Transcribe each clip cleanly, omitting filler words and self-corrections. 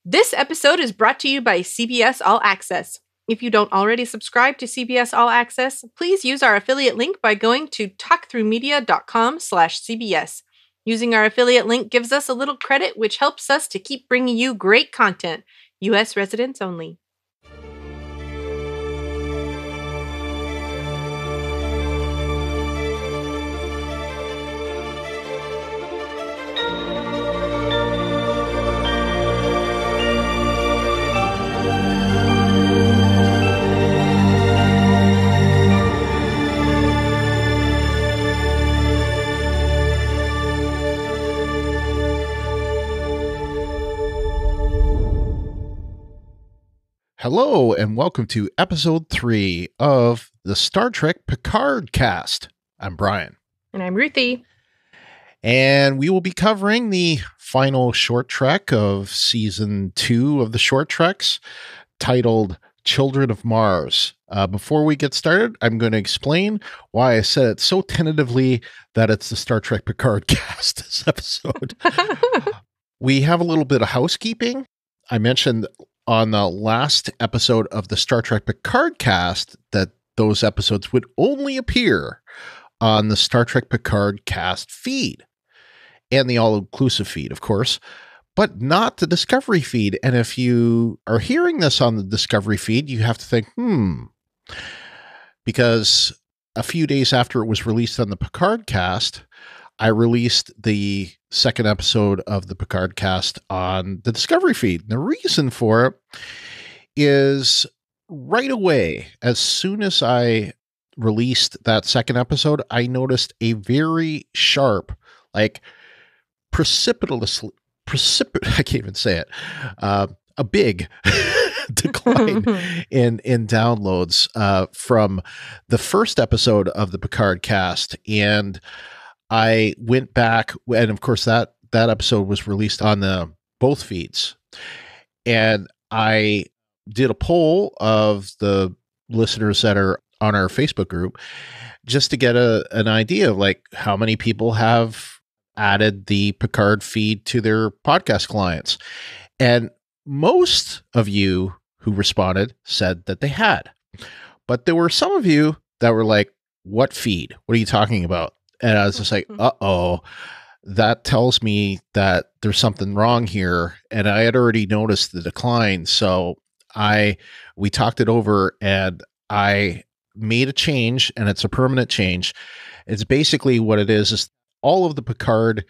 This episode is brought to you by CBS All Access. If you don't already subscribe to CBS All Access, please use our affiliate link by going to talkthroughmedia.com/CBS. Using our affiliate link gives us a little credit, which helps us to keep bringing you great content. U.S. residents only. Hello, and welcome to episode 3 of the Star Trek Picard Cast. I'm Brian. And I'm Ruthie. And we will be covering the final short trek of season 2 of the short treks, titled Children of Mars. Before we get started, I'm going to explain why I said it so tentatively that it's the Star Trek Picard Cast this episode. We have a little bit of housekeeping. I mentioned on the last episode of the Star Trek Picard Cast that those episodes would only appear on the Star Trek Picard Cast feed and the all-inclusive feed, of course, but not the Discovery feed. And if you are hearing this on the Discovery feed, you have to think, because a few days after it was released on the Picard Cast, I released the second episode of the Picard Cast on the Discovery feed. The reason for it is right away, as soon as I released that second episode, I noticed a very sharp, like I can't even say it, a big decline in downloads from the first episode of the Picard Cast. And I went back, and of course that episode was released on the both feeds, and I did a poll of the listeners that are on our Facebook group just to get an idea of like how many people have added the Picard feed to their podcast clients. And most of you who responded said that they had, but there were some of you that were like, what feed? What are you talking about? And I was just like, uh-oh, that tells me that there's something wrong here. And I had already noticed the decline. So we talked it over and I made a change, and it's a permanent change. It's basically what it is all of the Picard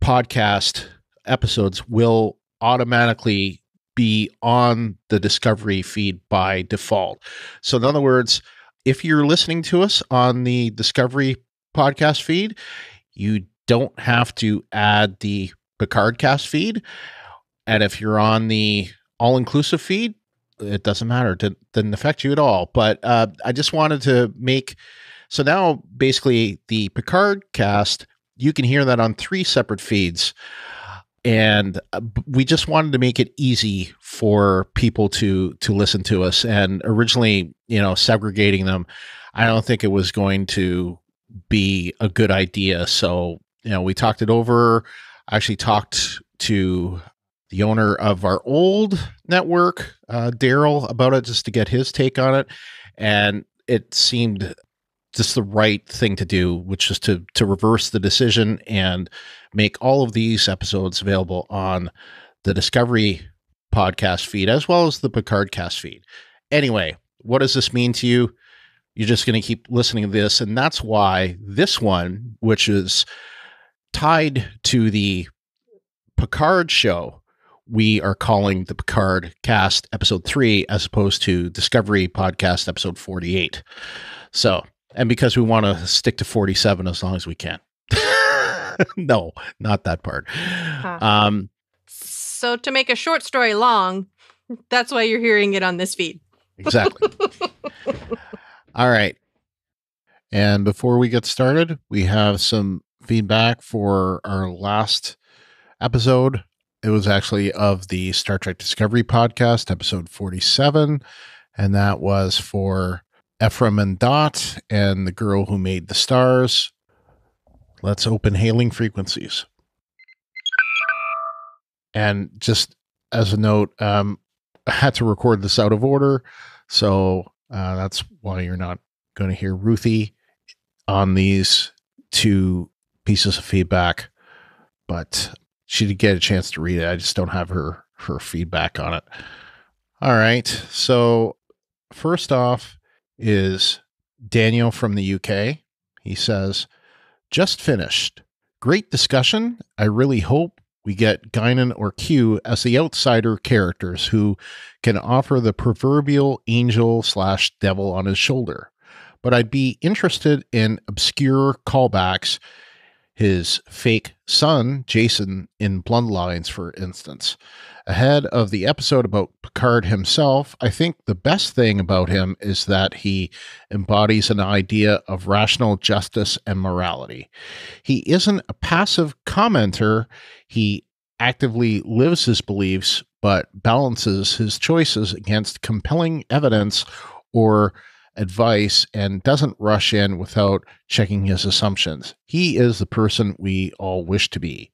podcast episodes will automatically be on the Discovery feed by default. So in other words, if you're listening to us on the Discovery podcast feed, you don't have to add the Picard Cast feed. And if you're on the all-inclusive feed, it doesn't matter. It didn't affect you at all. But I just wanted to so now basically the Picard Cast, you can hear that on 3 separate feeds. And we just wanted to make it easy for people to listen to us. And originally, segregating them, I don't think it was going to be a good idea. So, we talked it over. I actually talked to the owner of our old network, Daryl, about it just to get his take on it. And it seemed just the right thing to do, which is to reverse the decision and make all of these episodes available on the Discovery podcast feed, as well as the Picard Cast feed. Anyway, what does this mean to you? You're just going to keep listening to this. And that's why this one, which is tied to the Picard show, we are calling the Picard Cast episode 3 as opposed to Discovery podcast episode 48. So, and because we want to stick to 47 as long as we can. No, not that part. So to make a short story long, that's why you're hearing it on this feed. Exactly. All right. And before we get started, we have some feedback for our last episode. It was actually of the Star Trek Discovery podcast, episode 47. And that was for Ephraim and Dot and the girl who made the stars. Let's open hailing frequencies. And just as a note, I had to record this out of order, so that's why you're not going to hear Ruthie on these two pieces of feedback, but she did get a chance to read it. I just don't have her feedback on it. All right. So first off is Daniel from the UK. He says, just finished. Great discussion. I really hope we get Guinan or Q as the outsider characters who can offer the proverbial angel/devil on his shoulder. But I'd be interested in obscure callbacks. His fake son, Jason, in Bloodlines, for instance. Ahead of the episode about Picard himself, I think the best thing about him is that he embodies an idea of rational justice and morality. He isn't a passive commenter. He actively lives his beliefs, but balances his choices against compelling evidence or advice and doesn't rush in without checking his assumptions. He is the person we all wish to be,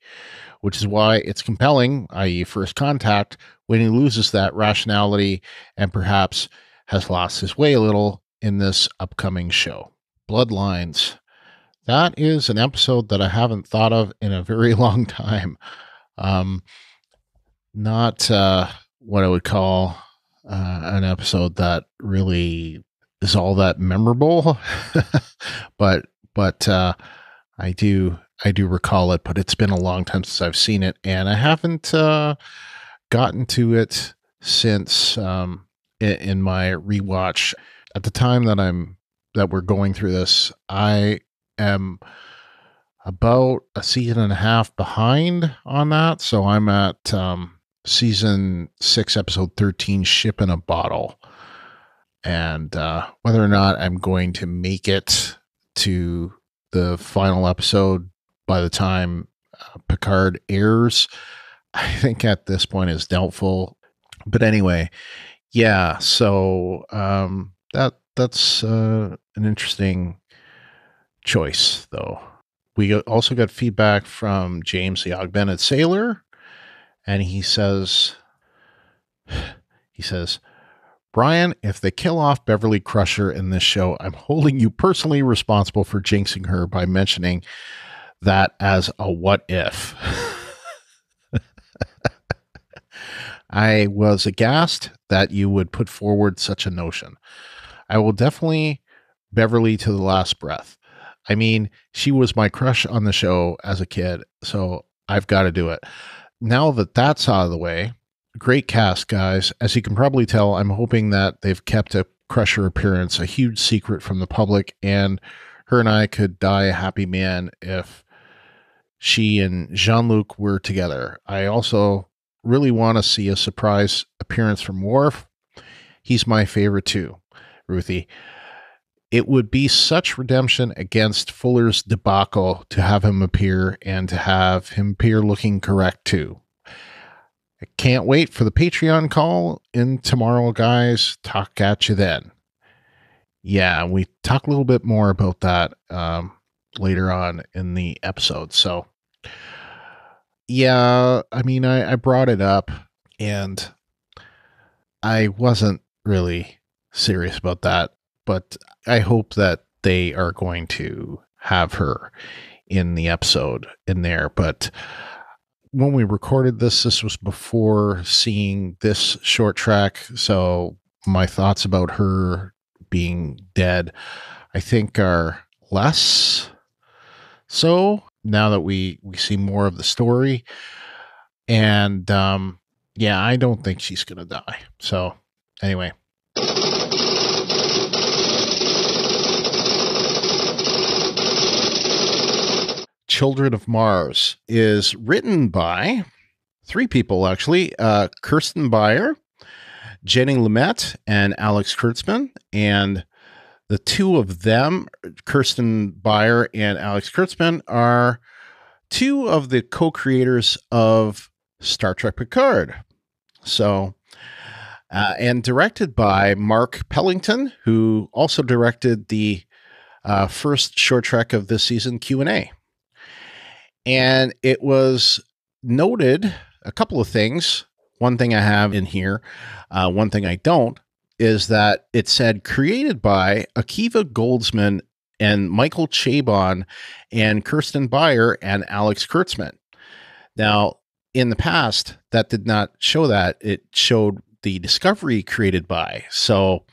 which is why it's compelling, i.e. First Contact, when he loses that rationality and perhaps has lost his way a little in this upcoming show. Bloodlines. That is an episode that I haven't thought of in a very long time. Not what I would call an episode that really is all that memorable, but I do recall it, but it's been a long time since I've seen it, and I haven't gotten to it since in my rewatch. At the time that we're going through this, I am about a season and a half behind on that, so I'm at season 6, episode 13, Ship in a Bottle. And whether or not I'm going to make it to the final episode by the time Picard airs, I think at this point is doubtful. But anyway, yeah. So that's an interesting choice, though. We also got feedback from James, the Augmented Sailor, and he says. Brian, if they kill off Beverly Crusher in this show, I'm holding you personally responsible for jinxing her by mentioning that as a what if. I was aghast that you would put forward such a notion. I will definitely Beverly to the last breath. I mean, she was my crush on the show as a kid, so I've got to do it. Now that that's out of the way, great cast, guys. As you can probably tell, I'm hoping that they've kept a Crusher appearance a huge secret from the public, and her and I could die a happy man if she and Jean-Luc were together. I also really want to see a surprise appearance from Worf. He's my favorite too, Ruthie. It would be such redemption against Fuller's debacle to have him appear, and to have him appear looking correct too. I can't wait for the Patreon call in tomorrow, guys. Talk at you then. Yeah, we talk a little bit more about that later on in the episode. So, yeah, I mean, I brought it up, and I wasn't really serious about that, but I hope that they are going to have her in the episode in there. But when we recorded this was before seeing this short track, so my thoughts about her being dead, I think, are less so now that we see more of the story. And yeah, I don't think she's gonna die. So anyway. Children of Mars is written by 3 people, actually. Kirsten Beyer, Jenny Lumet, and Alex Kurtzman. And the 2 of them, Kirsten Beyer and Alex Kurtzman, are 2 of the co-creators of Star Trek Picard. So, and directed by Mark Pellington, who also directed the first short trek of this season, Q&A. And it was noted, a couple of things. one thing I have in here, one thing I don't, is that it said created by Akiva Goldsman and Michael Chabon and Kirsten Beyer and Alex Kurtzman. Now, in the past, that did not show that. It showed the discovery created by. So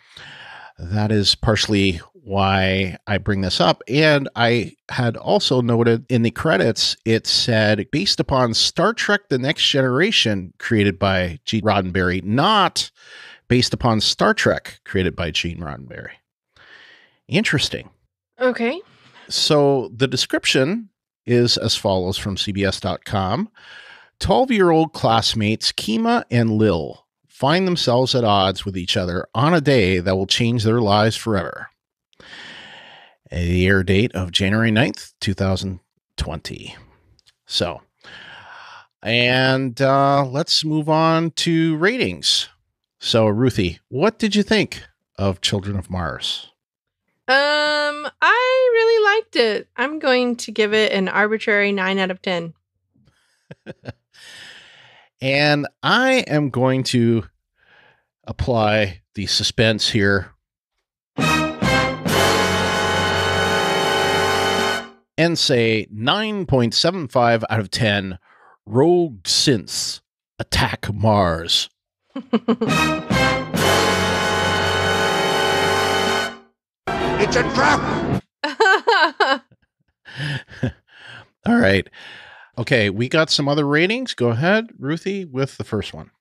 that is partially why I bring this up. And I had also noted in the credits, it said based upon Star Trek The Next Generation created by Gene Roddenberry, not based upon Star Trek created by Gene Roddenberry. Interesting. Okay. So the description is as follows from CBS.com. 12-year-old classmates Kima and Lil find themselves at odds with each other on a day that will change their lives forever. The air date of January 9th, 2020. So, and let's move on to ratings. So, Ruthie, what did you think of Children of Mars? I really liked it. I'm going to give it an arbitrary 9 out of 10. And I am going to apply the suspense here and say 9.75 out of 10 rogue synths attack Mars. It's a trap! All right. Okay, we got some other ratings. Go ahead, Ruthie, with the first one.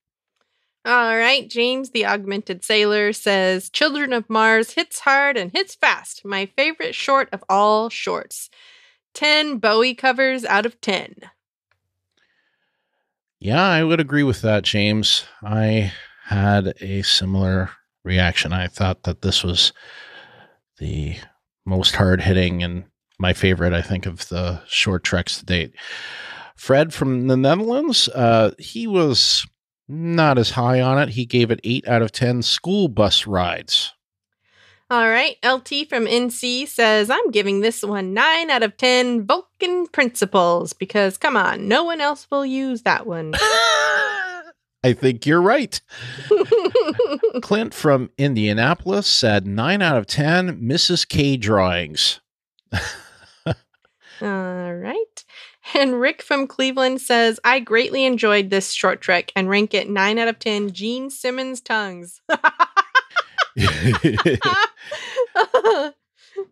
All right. James, the Augmented Sailor, says, Children of Mars hits hard and hits fast. My favorite short of all shorts. 10 Bowie covers out of 10. Yeah, I would agree with that, James. I had a similar reaction. I thought that this was the most hard-hitting and my favorite, I think, of the short treks to date. Fred from the Netherlands, he was not as high on it. He gave it 8 out of 10 school bus rides. All right. LT from NC says, I'm giving this one 9 out of 10 Vulcan principles because, come on, no one else will use that one. I think you're right. Clint from Indianapolis said 9 out of 10 Mrs. K drawings. All right. And Rick from Cleveland says, I greatly enjoyed this short trek and rank it 9 out of 10 Gene Simmons tongues. That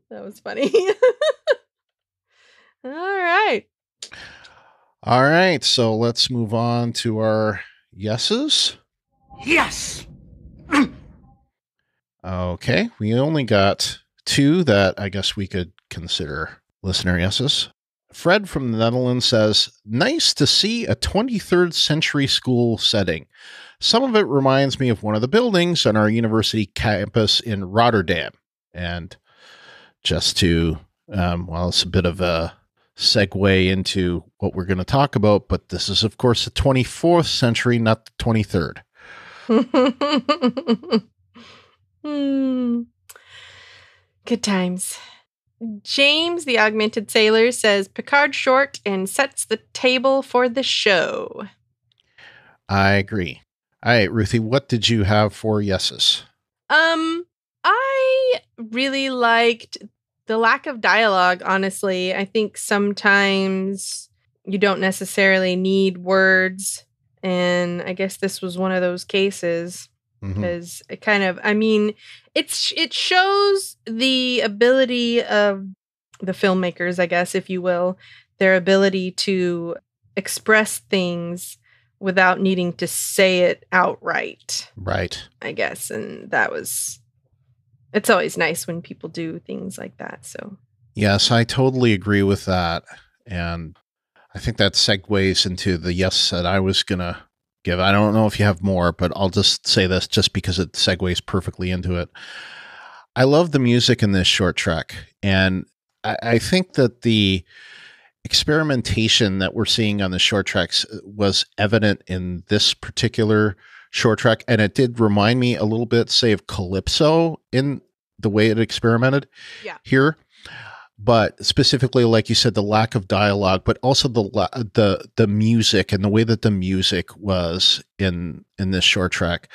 was funny. All right. All right. So let's move on to our yeses. Yes! Okay. We only got 2 that I guess we could consider listener yeses. Fred from the Netherlands says, nice to see a 23rd century school setting. Some of it reminds me of one of the buildings on our university campus in Rotterdam. And just to, well, it's a bit of a segue into what we're going to talk about, but this is, of course, the 24th century, not the 23rd. Good times. James, the Augmented Sailor, says Picard short and sets the table for the show. I agree. All right, Ruthie, what did you have for yeses? I really liked the lack of dialogue, honestly. I think sometimes you don't necessarily need words, and I guess this was one of those cases. Because it kind of, I mean, it shows the ability of the filmmakers, I guess, if you will, their ability to express things without needing to say it outright. Right. I guess. And that was, it's always nice when people do things like that. So, yes, I totally agree with that. And I think that segues into the yes that I was going to give. I don't know if you have more, but I'll just say this just because it segues perfectly into it. I love the music in this short trek. And I think that the experimentation that we're seeing on the short treks was evident in this particular short trek. And it did remind me a little bit, say, of Calypso in the way it experimented here. but specifically, like you said, the lack of dialogue, but also the music and the way that the music was in this short trek.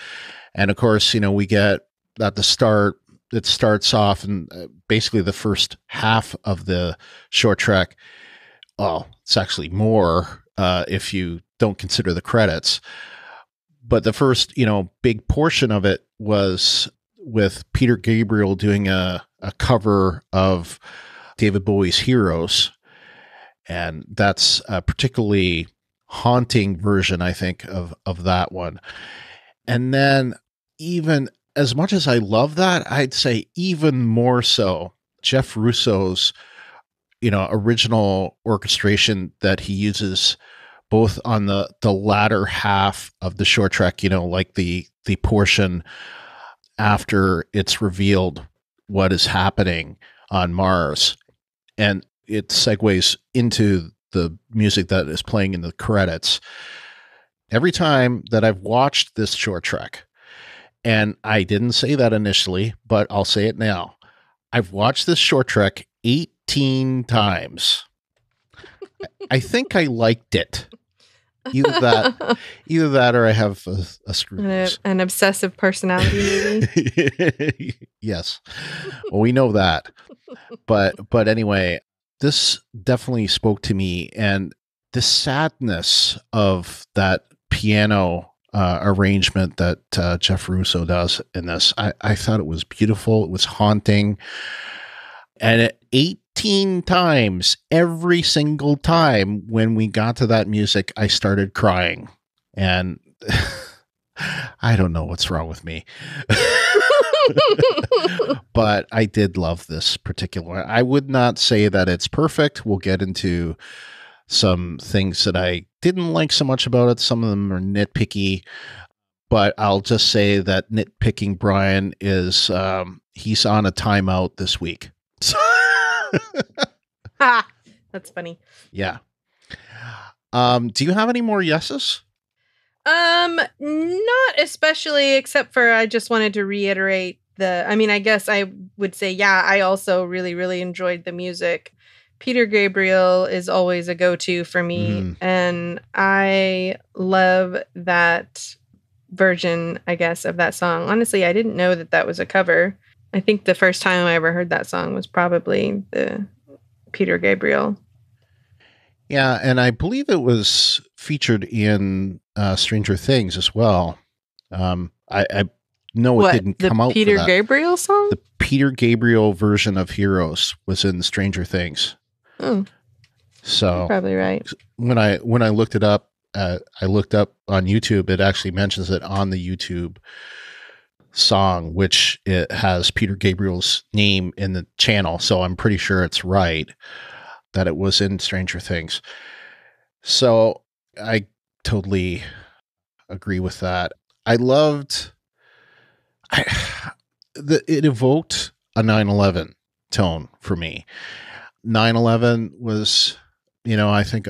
And of course, we get at the start, it starts off and basically the first half of the short trek. Well, it's actually more if you don't consider the credits. But the first, big portion of it was with Peter Gabriel doing a cover of David Bowie's Heroes. And that's a particularly haunting version, I think, of that one. And then even as much as I love that, I'd say even more so, Jeff Russo's, original orchestration that he uses both on the latter half of the short trek, like the portion after it's revealed what is happening on Mars. And it segues into the music that is playing in the credits. Every time that I've watched this short trek, and I didn't say that initially, but I'll say it now. I've watched this short trek 18 times. I think I liked it. Either that or I have a screw. An obsessive personality, maybe. Yes. Well, we know that. But anyway, this definitely spoke to me, and the sadness of that piano arrangement that Jeff Russo does in this, I thought it was beautiful. It was haunting. And 18 times, every single time when we got to that music, I started crying. And I don't know what's wrong with me. But I did love this particular one. I would not say that it's perfect. We'll get into some things that I didn't like so much about it. Some of them are nitpicky. But I'll just say that nitpicking Brian is he's on a timeout this week. That's funny. Yeah. Do you have any more yeses? Not especially, except for I just wanted to reiterate I guess I would say, yeah, I also really, really enjoyed the music. Peter Gabriel is always a go-to for me, and I love that version, I guess, of that song. Honestly, I didn't know that was a cover. I think the first time I ever heard that song was probably the Peter Gabriel. Yeah, and I believe it was featured in Stranger Things as well. I know it didn't come out. The Peter Gabriel song? The Peter Gabriel version of Heroes was in Stranger Things. Oh, so you're probably right. When I looked it up, I looked up on YouTube. It actually mentions it on the YouTube song, which it has Peter Gabriel's name in the channel. So I'm pretty sure it's right that it was in Stranger Things. So I totally agree with that. I loved it evoked a 9/11 tone for me. 9/11 was, I think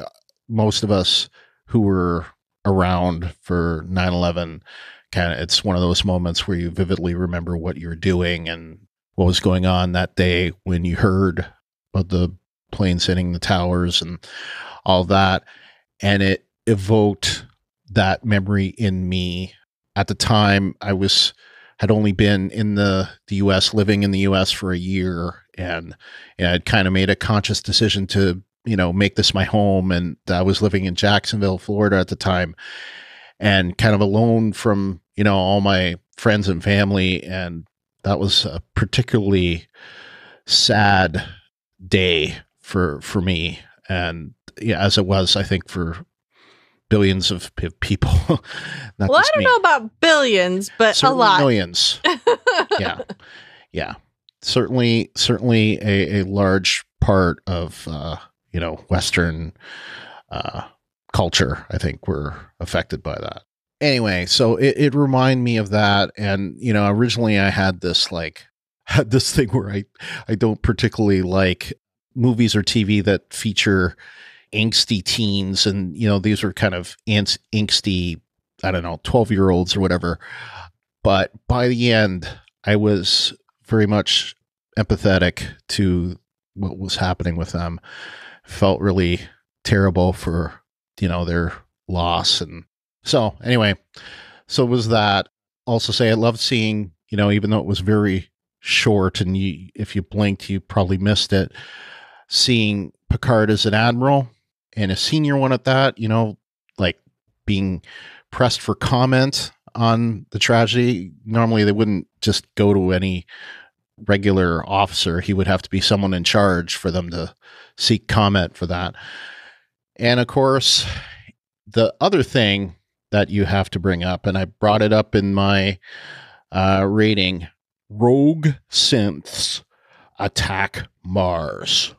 most of us who were around for 9/11, it's one of those moments where you vividly remember what you were doing and what was going on that day when you heard about the planes hitting the towers and all that. And it evoked that memory in me. At the time, I had only been in the U.S., living in the U.S. for a year, and I'd kind of made a conscious decision to, make this my home. And I was living in Jacksonville, Florida at the time, and kind of alone from, all my friends and family. And that was a particularly sad day for me. And yeah, as it was, I think, for billions of people. Well, I don't know about billions, but certainly a lot. Millions. Yeah. Certainly a large part of, Western culture, I think, were affected by that. Anyway, so it reminded me of that. And, originally I had this thing where I don't particularly like movies or TV that feature angsty teens, and these were kind of angsty, I don't know, 12-year-olds or whatever. But by the end, I was very much empathetic to what was happening with them. Felt really terrible for, their loss. And so anyway, so was that. Also say I loved seeing, even though it was very short and if you blinked, you probably missed it, seeing Picard as an admiral and a senior one at that, like being pressed for comment on the tragedy. Normally they wouldn't just go to any regular officer. He would have to be someone in charge for them to seek comment for that. And of course, the other thing that you have to bring up, and I brought it up in my rating, rogue synths attack Mars.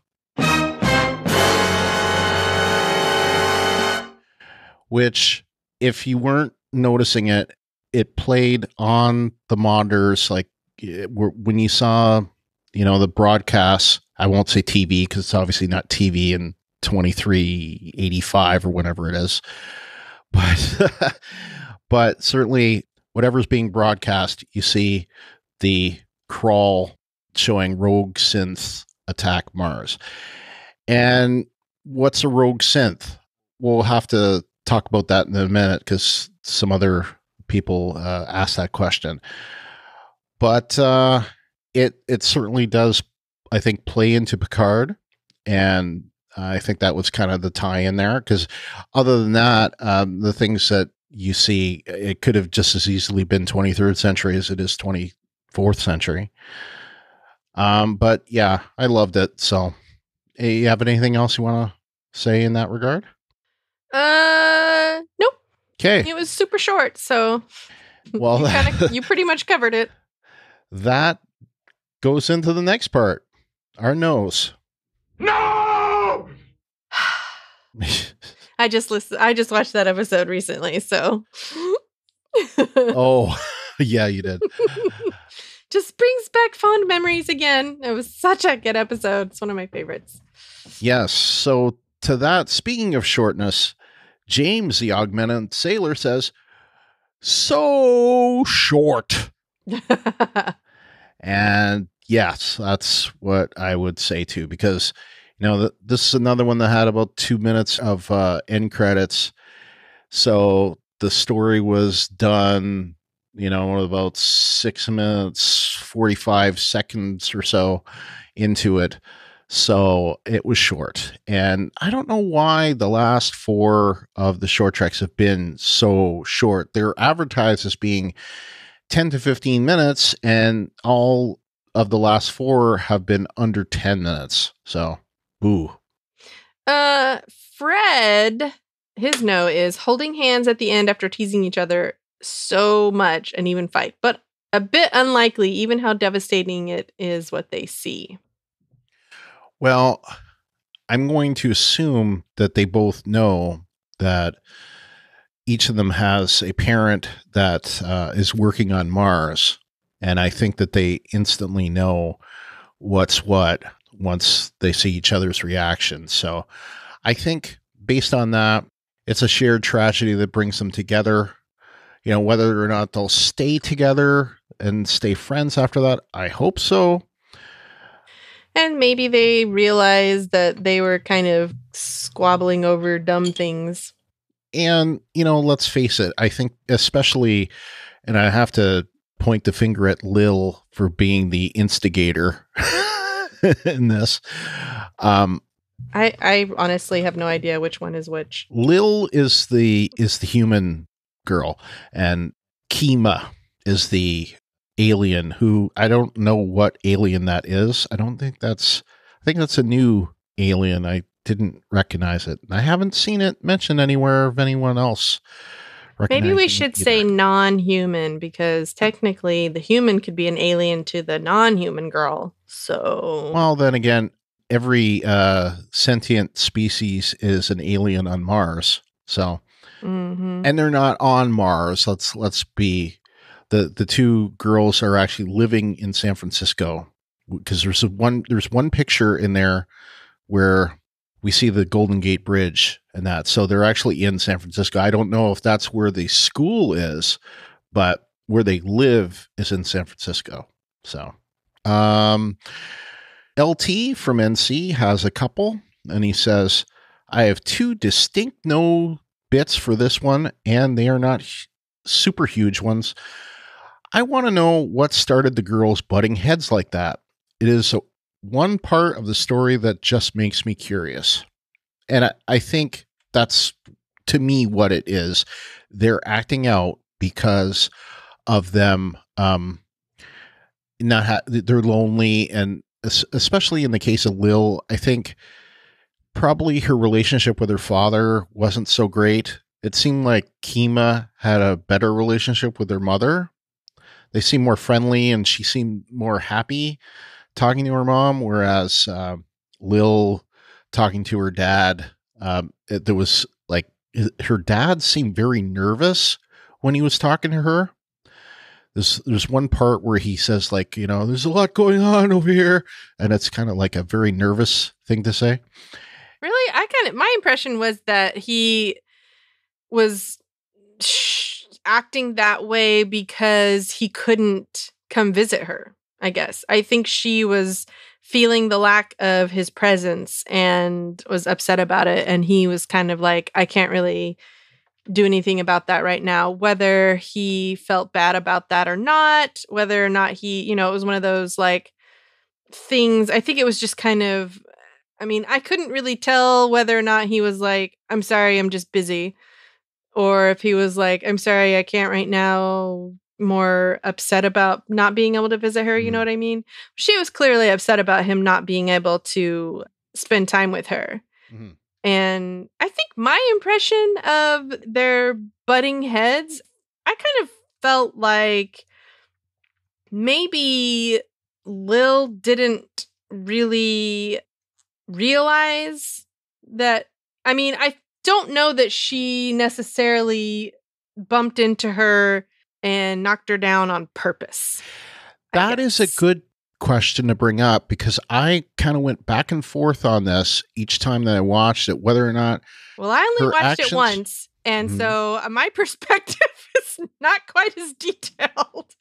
Which, if you weren't noticing it, it played on the monitors, like when you saw, the broadcasts. I won't say TV because it's obviously not TV in 2385 or whatever it is, but certainly whatever's being broadcast, you see the crawl showing rogue synths attack Mars. And what's a rogue synth? We'll have to talk about that in a minute because some other people asked that question. But it certainly does, I think, play into Picard. And I think that was kind of the tie-in there. Because other than that, the things that you see, it could have just as easily been 23rd century as it is 24th century. But yeah, I loved it. So you have anything else you want to say in that regard? Nope. Okay. It was super short, so well, you pretty much covered it. That goes into the next part. Our nose. No! I just watched that episode recently, so. Oh, yeah, you did. Just brings back fond memories again. It was such a good episode. It's one of my favorites. Yes. So to that, speaking of shortness, James, the augmented sailor, says, so short. And yes, that's what I would say too, because, this is another one that had about 2 minutes of end credits. So the story was done, about 6 minutes, 45 seconds or so into it. So it was short. And I don't know why the last 4 of the short treks have been so short. They're advertised as being 10 to 15 minutes, and all of the last 4 have been under 10 minutes. So, boo. Fred, his no is holding hands at the end after teasing each other so much and even fight, but a bit unlikely, even how devastating it is what they see. Well, I'm going to assume that they both know that each of them has a parent that is working on Mars. And I think that they instantly know what's what once they see each other's reactions. So I think based on that, it's a shared tragedy that brings them together. Whether or not they'll stay together and stay friends after that, I hope so. And maybe they realized that they were kind of squabbling over dumb things. And, let's face it, I think especially, and I have to point the finger at Lil for being the instigator in this. I honestly have no idea which one is which. Lil is the human girl, and Kima is the alien, who I don't know what alien that is. I think that's a new alien. I didn't recognize it. I haven't seen it mentioned anywhere of anyone else. Maybe we should say non-human, because technically the human could be an alien to the non-human girl. So, well, then again, every sentient species is an alien on Mars. So, and they're not on Mars. Let's be. The 2 girls are actually living in San Francisco, because there's one picture in there where we see the Golden Gate Bridge and that. So they're actually in San Francisco. I don't know if that's where the school is, but where they live is in San Francisco. So, LT from NC has a couple, and he says, I have two distinct no bits for this one, and they are not super huge ones. I want to know what started the girls butting heads like that. It is one part of the story that just makes me curious. And I think that's, to me, what it is. They're acting out because of them they're lonely, and especially in the case of Lil, I think probably her relationship with her father wasn't so great. It seemed like Kima had a better relationship with her mother. They seemed more friendly, and she seemed more happy talking to her mom, whereas Lil talking to her dad, there was like her dad seemed very nervous when he was talking to her. There's one part where he says, like, there's a lot going on over here, and it's kind of like a very nervous thing to say. Really? My impression was that he was acting that way because he couldn't come visit her, I guess. I think she was feeling the lack of his presence and was upset about it. And he was kind of like, I can't really do anything about that right now. Whether he felt bad about that or not, whether or not he, it was one of those like things. I think it was just kind of, I couldn't really tell whether or not he was like, I'm sorry, I'm just busy. Or if he was like, I'm sorry, I can't right now, more upset about not being able to visit her. You know what I mean? She was clearly upset about him not being able to spend time with her. Mm-hmm. And I think my impression of their butting heads, I kind of felt like maybe Lil didn't really realize that. I don't know that she necessarily bumped into her and knocked her down on purpose. That is a good question to bring up, because I kind of went back and forth on this each time that I watched it, whether or not. Well, I only watched it once, and so my perspective is not quite as detailed.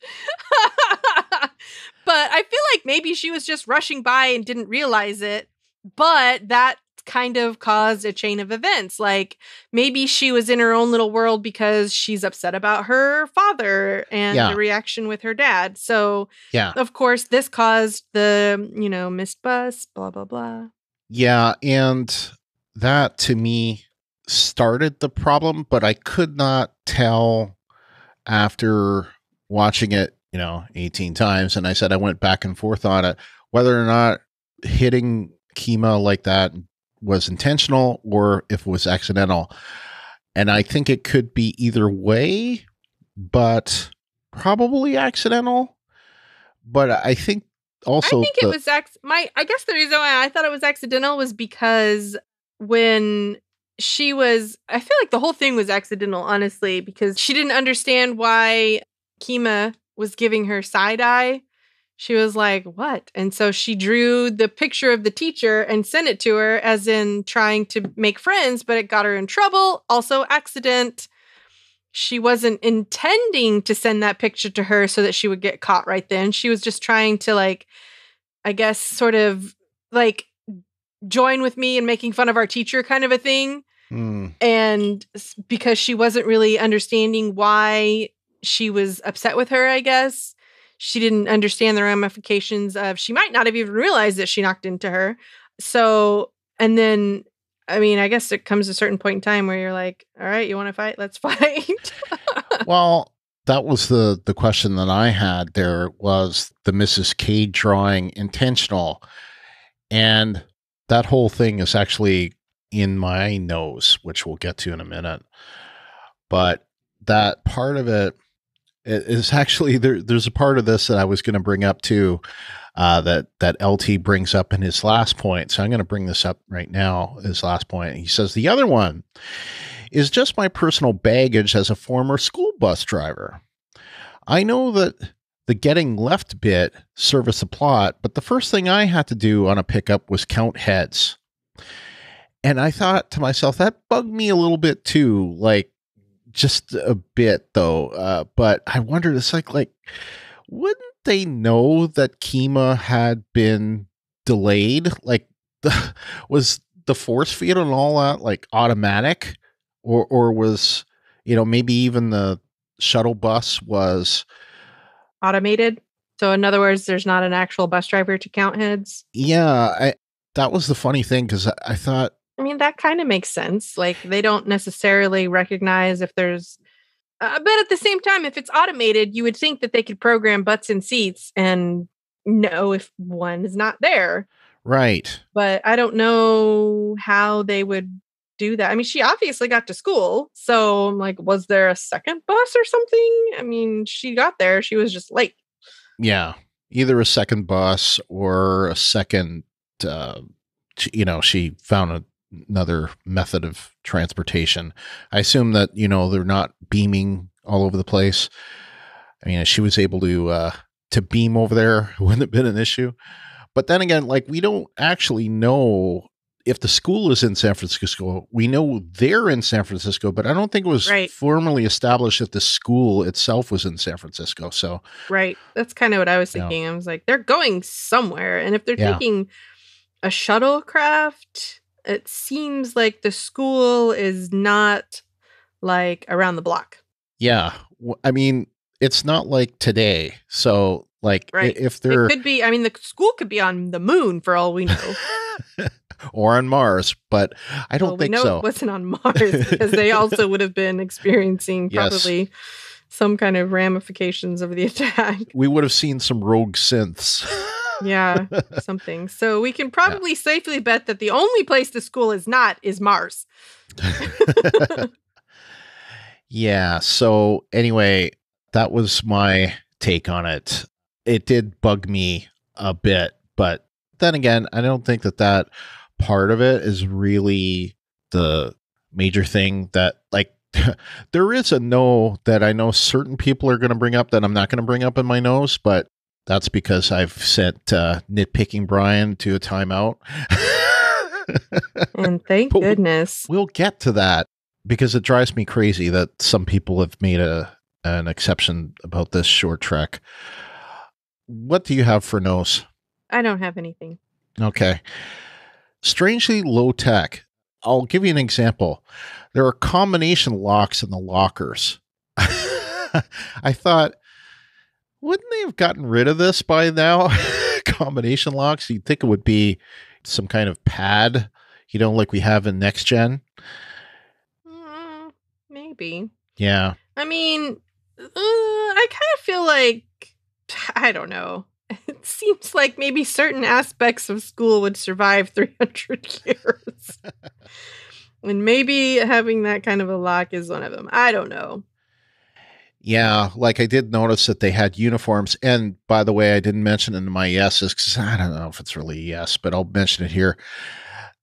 But I feel like maybe she was just rushing by and didn't realize it, but that kind of caused a chain of events. Like maybe she was in her own little world because she's upset about her father and the reaction with her dad. So of course this caused the, missed bus, blah, blah, blah. Yeah. And that to me started the problem, but I could not tell after watching it, 18 times. And I said, I went back and forth on it, whether or not hitting Kima like that was intentional or if it was accidental. And I think it could be either way, but probably accidental. But I think also it was I guess the reason why I thought it was accidental was because when she was, I feel like the whole thing was accidental, honestly, because she didn't understand why Kima was giving her side eye. She was like, what? And so she drew the picture of the teacher and sent it to her, as in trying to make friends, but it got her in trouble. Also accident. She wasn't intending to send that picture to her so that she would get caught right then. She was just trying to, like, I guess, sort of like join with me in making fun of our teacher kind of a thing. And because she wasn't really understanding why she was upset with her, I guess. She didn't understand the ramifications of, she might not have even realized that she knocked into her. So, and then, I guess it comes to a certain point in time where you're like, all right, you want to fight? Let's fight. Well, that was the question that I had there. Was the Mrs. K drawing intentional? And that whole thing is actually in my nose, which we'll get to in a minute. But that part of it is actually, there's a part of this that I was going to bring up too, that LT brings up in his last point. So I'm going to bring this up right now, his last point. He says, the other one is just my personal baggage as a former school bus driver. I know that the getting left bit serviced the plot, but the first thing I had to do on a pickup was count heads. And I thought to myself, that bugged me a little bit too, like just a bit though. But I wondered, it's like, wouldn't they know that Kima had been delayed? Like, was the force field and all that like automatic, or was, maybe even the shuttle bus was Automated. So in other words, there's not an actual bus driver to count heads. Yeah, that was the funny thing, because I thought, I mean, that kind of makes sense. Like, they don't necessarily recognize if there's, but at the same time, if it's automated, you would think that they could program butts in seats and know if one is not there. right. But I don't know how they would do that. I mean, she obviously got to school. So I'm like, was there a second bus or something? I mean, she got there. She was just late. Yeah, either a second bus or a second, she found another method of transportation. I assume that, they're not beaming all over the place. I mean, if she was able to beam over there, it wouldn't have been an issue. But then again, like, we don't actually know if the school is in San Francisco. We know they're in San Francisco, but I don't think it was formally established that the school itself was in San Francisco. So, right. That's kind of what I was thinking. I was like, they're going somewhere. And if they're taking a shuttlecraft, it seems like the school is not like around the block. Yeah. I mean, it's not like today. So, like, if they're... It could be, I mean, the school could be on the moon for all we know. Or on Mars, but I don't think so. It wasn't on Mars, because they also would have been experiencing probably some kind of ramifications of the attack. We would have seen some rogue synths. Yeah, something. So we can probably safely bet that the only place the school is not is Mars. Yeah. So anyway, that was my take on it. It did bug me a bit, but then again, I don't think that part of it is really the major thing. That, like, there is a no that I know certain people are going to bring up that I'm not going to bring up in my nose, but that's because I've sent nitpicking Brian to a timeout. And thank goodness. We'll get to that, because it drives me crazy that some people have made an exception about this short trek. What do you have for nose? I don't have anything. Okay. Strangely low tech. I'll give you an example. There are combination locks in the lockers. I thought, wouldn't they have gotten rid of this by now? Combination locks? You'd think it would be some kind of pad, like we have in Next Gen. Maybe. Yeah. I mean, I kind of feel like, I don't know. It seems like maybe certain aspects of school would survive 300 years. And maybe having that kind of a lock is one of them. I don't know. Yeah, like, I did notice that they had uniforms. And by the way, I didn't mention it in my yeses, because I don't know if it's really a yes, but I'll mention it here.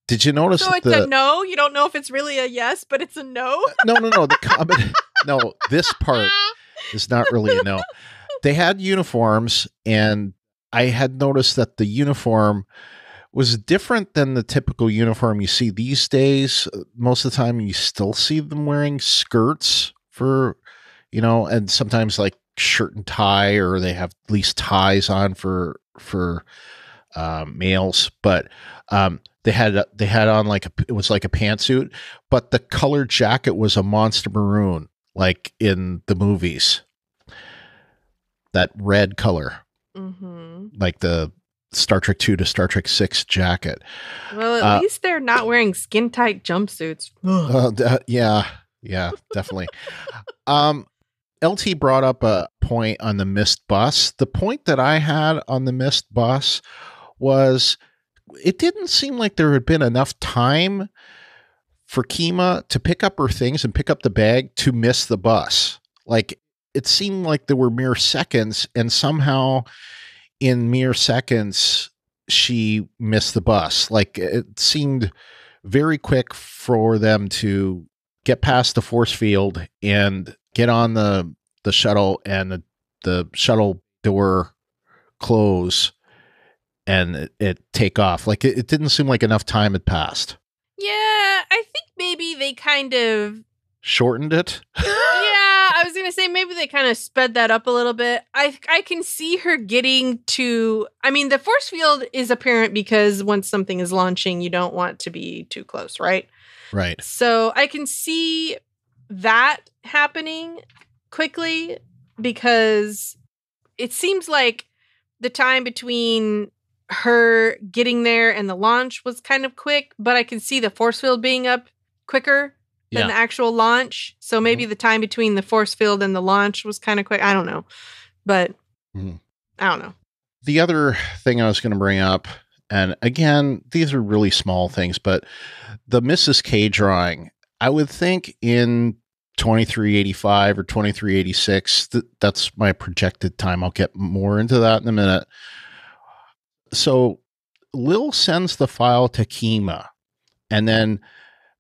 Did you notice? So it's a no? You don't know if it's really a yes, but it's a no? No. No, this part is not really a no. They had uniforms, and I had noticed that the uniform was different than the typical uniform you see these days. Most of the time, you still see them wearing skirts for, and sometimes like shirt and tie, or they have at least ties on for males. But they had on it was like a pantsuit, but the colored jacket was a monster maroon, like in the movies. That red color, like the Star Trek 2 to Star Trek 6 jacket. Well, at least they're not wearing skin tight jumpsuits. Yeah, definitely. LT brought up a point on the missed bus. The point that I had on the missed bus was, it didn't seem like there had been enough time for Kima to pick up her things and pick up the bag to miss the bus. Like, it seemed like there were mere seconds, and somehow in mere seconds, she missed the bus. Like, it seemed very quick for them to get past the force field and get on the shuttle, and the shuttle door close and it take off. Like, it didn't seem like enough time had passed. Yeah, I think maybe they kind of shortened it. Yeah, I was going to say maybe they kind of sped that up a little bit. I can see her getting to, I mean, the force field is apparent because once something is launching, you don't want to be too close, right? Right. So I can see that happening quickly because it seems like the time between her getting there and the launch was kind of quick, but I can see the force field being up quicker than the actual launch. So maybe the time between the force field and the launch was kind of quick. I don't know. But I don't know. The other thing I was going to bring up, and again, these are really small things, but the Mrs. K drawing, I would think in 2385 or 2386, that's my projected time. I'll get more into that in a minute. So Lil sends the file to Kima, and then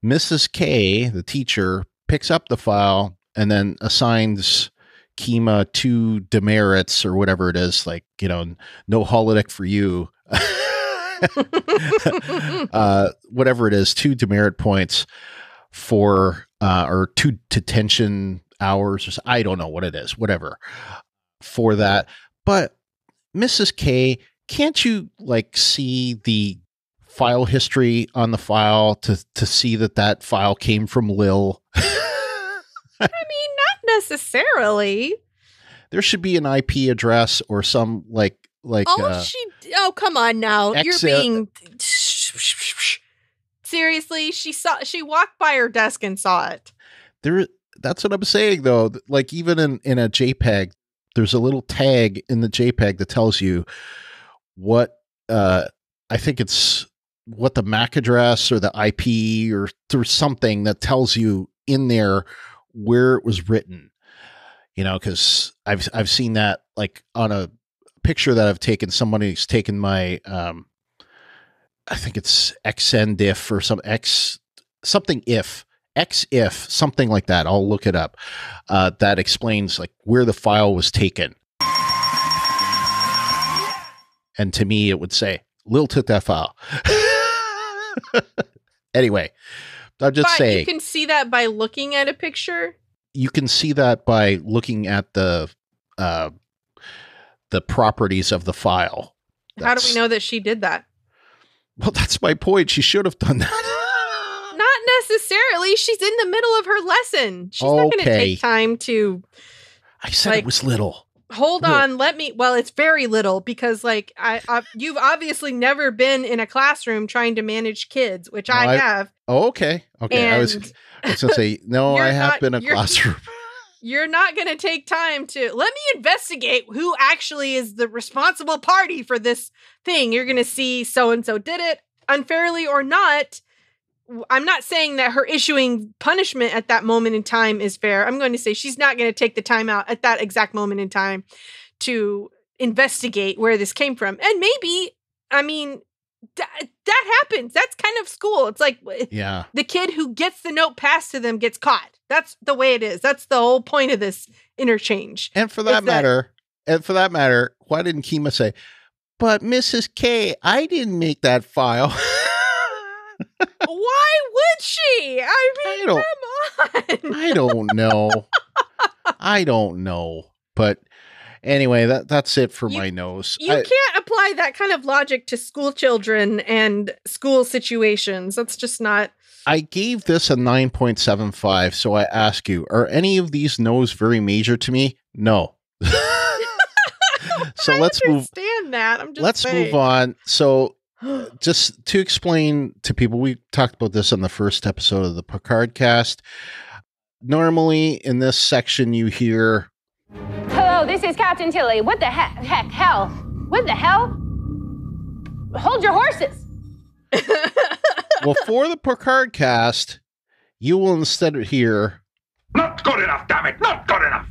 Mrs. K, the teacher, picks up the file and then assigns Kima 2 demerits or whatever it is, like, you know, no holodeck for you. Whatever it is, 2 demerit points for, or 2 detention hours. Or I don't know what it is, whatever, for that. But Mrs. K, can't you like see the file history on the file to see that file came from Lil? I mean, not necessarily. There should be an IP address or some like. Oh, come on now. You're exit. being seriously. She walked by her desk and saw it. That's what I'm saying though. Like even in a JPEG, there's a little tag in the JPEG that tells you what I think it's what the MAC address or the IP or there's something that tells you in there where it was written, you know, because I've seen that like on a picture that I've taken. Somebody's taken my I think it's XNDIF or something if something like that. I'll look it up. That explains like where the file was taken. And to me, it would say Lil took that file. Anyway, I'm just saying. You can see that by looking at a picture. You can see that by looking at the properties of the file. How do we know that she did that? Well, that's my point. She should have done that. Not necessarily. She's in the middle of her lesson. She's not going to take time to. I said it was little. Hold on, well, it's very little because like you've obviously never been in a classroom trying to manage kids, which I have. Oh, okay. Okay. I was going to say, no, I have been in a classroom. You're not going to take time to let me investigate who actually is the responsible party for this thing. You're going to see so-and-so did it unfairly or not. I'm not saying that her issuing punishment at that moment in time is fair. I'm going to say she's not going to take the time out at that exact moment in time to investigate where this came from. And maybe, I mean, that happens. That's kind of school. It's like the kid who gets the note passed to them gets caught. That's the way it is. That's the whole point of this interchange. And for that matter, why didn't Kima say, but Mrs. K, I didn't make that file. Why would she? I mean, come on. I don't know. But anyway, that's it for my nose. You can't apply that kind of logic to school children and school situations. That's just not. I gave this a 9.75. So I ask you, are any of these no's very major to me? No. So let's move on. So just to explain to people, we talked about this on the first episode of the Picard Cast. Normally in this section you hear, hello, this is Captain Tilly. What the hell? What the hell? Hold your horses. Well, for the Picard Cast, you will instead hear, not good enough, damn it, not good enough.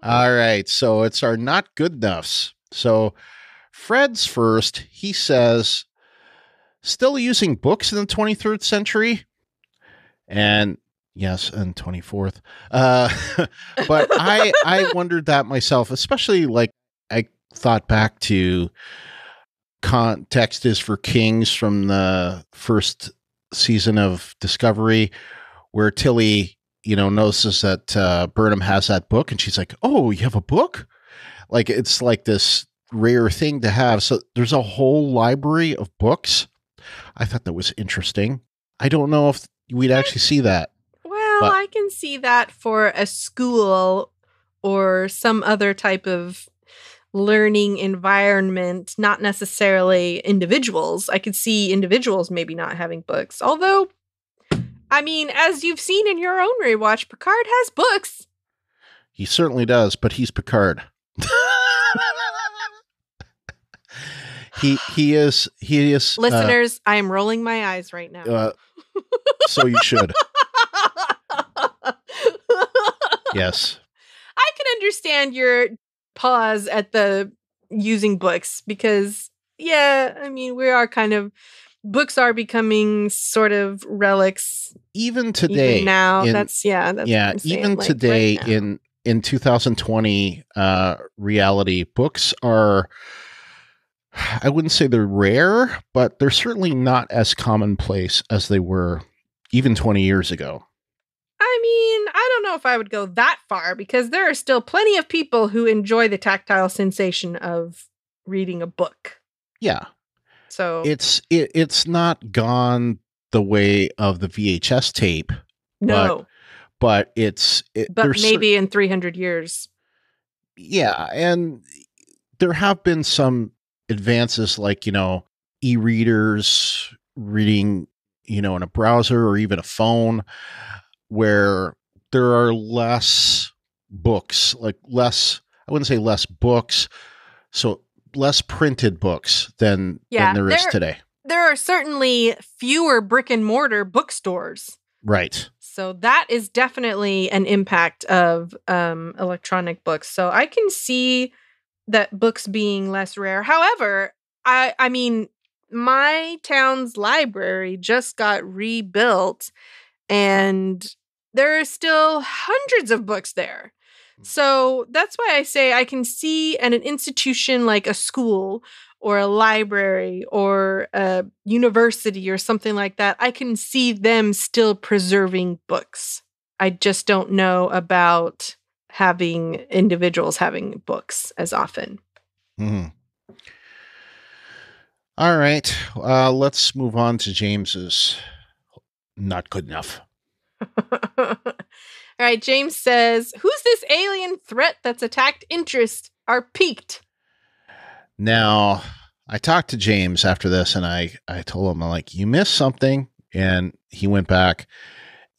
All right, so it's our not good enoughs. So Fred's first. He says, still using books in the 23rd century? And yes, and 24th. But I wondered that myself, especially like I thought back to Context is for Kings from the first season of Discovery, where Tilly notices that Burnham has that book, and she's like, "Oh, you have a book?" Like, it's like this rare thing to have. So there's a whole library of books. I thought that was interesting. I don't know if we'd actually see that. Well, I can see that for a school or some other type of learning environment, not necessarily individuals. I could see individuals maybe not having books. Although, I mean, as you've seen in your own rewatch, Picard has books. He certainly does, but he's Picard. He is Listeners, I am rolling my eyes right now. So you should. Yes. I can understand your pause at the using books because, yeah, I mean, books are becoming sort of relics. Even today. Even now. That's what I'm saying, even today right in 2020 reality, books are, I wouldn't say they're rare, but they're certainly not as commonplace as they were even 20 years ago. I mean, I don't know if I would go that far because there are still plenty of people who enjoy the tactile sensation of reading a book. Yeah. So it's not gone the way of the VHS tape. No. But maybe in 300 years. Yeah, and there have been some advances like, e-readers, reading, in a browser or even a phone, where there are less books, I wouldn't say less books, so less printed books than there is today. There are certainly fewer brick and mortar bookstores. Right. So that is definitely an impact of electronic books. So I can see that books being less rare. However, I mean, my town's library just got rebuilt and there are still hundreds of books there. So that's why I say I can see an institution like a school or a library or a university or something like that. I can see them still preserving books. I just don't know about having individuals having books as often. Mm-hmm. All right. Let's move on to James's not good enough. All right. James says, who's this alien threat that's attacked interest are piqued? Now, I talked to James after this and I told him, I'm like, you missed something. And he went back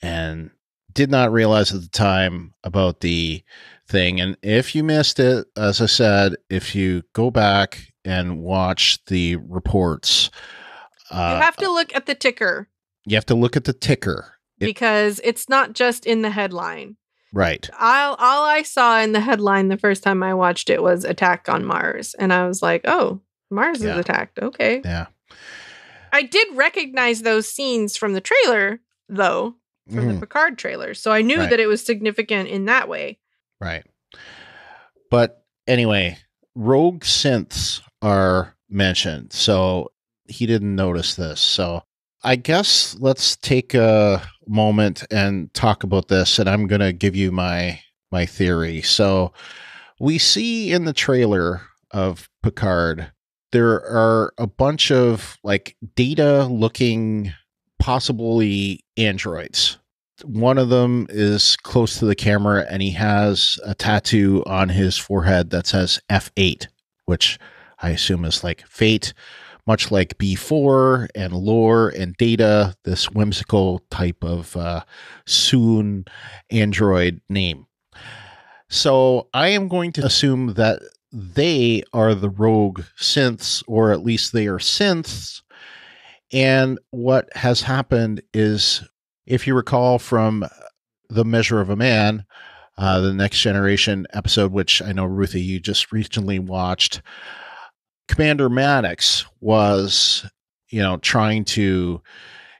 and did not realize at the time about the thing. And if you missed it, as I said, if you go back and watch the reports, you have to look at the ticker. You have to look at the ticker. Because it's not just in the headline. Right. All I saw in the headline the first time I watched it was attack on Mars. And I was like, oh, Mars is attacked. Okay. Yeah. I did recognize those scenes from the trailer, though, from the Picard trailer. So I knew that it was significant in that way. Right. But anyway, rogue synths are mentioned. So he didn't notice this. So I guess let's take a moment and talk about this, and I'm going to give you my theory. So we see in the trailer of Picard, there are a bunch of like data-looking, possibly androids. One of them is close to the camera, and he has a tattoo on his forehead that says F8, which I assume is like fate. Much like B4 and Lore and Data, this whimsical type of soon android name. So I am going to assume that they are the rogue synths, or at least they are synths. And what has happened is, if you recall from The Measure of a Man, the Next Generation episode, which I know, Ruthie, you just recently watched, Commander Maddox was, trying to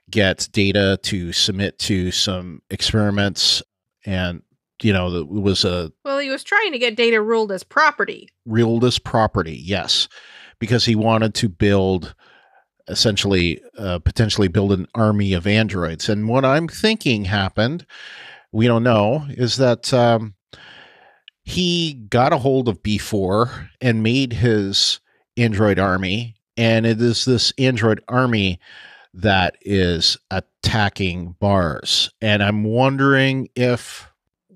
get Data to submit to some experiments, and, it was well, he was trying to get Data ruled as property. Ruled as property, yes, because he wanted to build, essentially, potentially build an army of androids. And what I'm thinking happened we don't know is that he got a hold of B4 and made his android army, and it is this android army that is attacking Mars. And I'm wondering if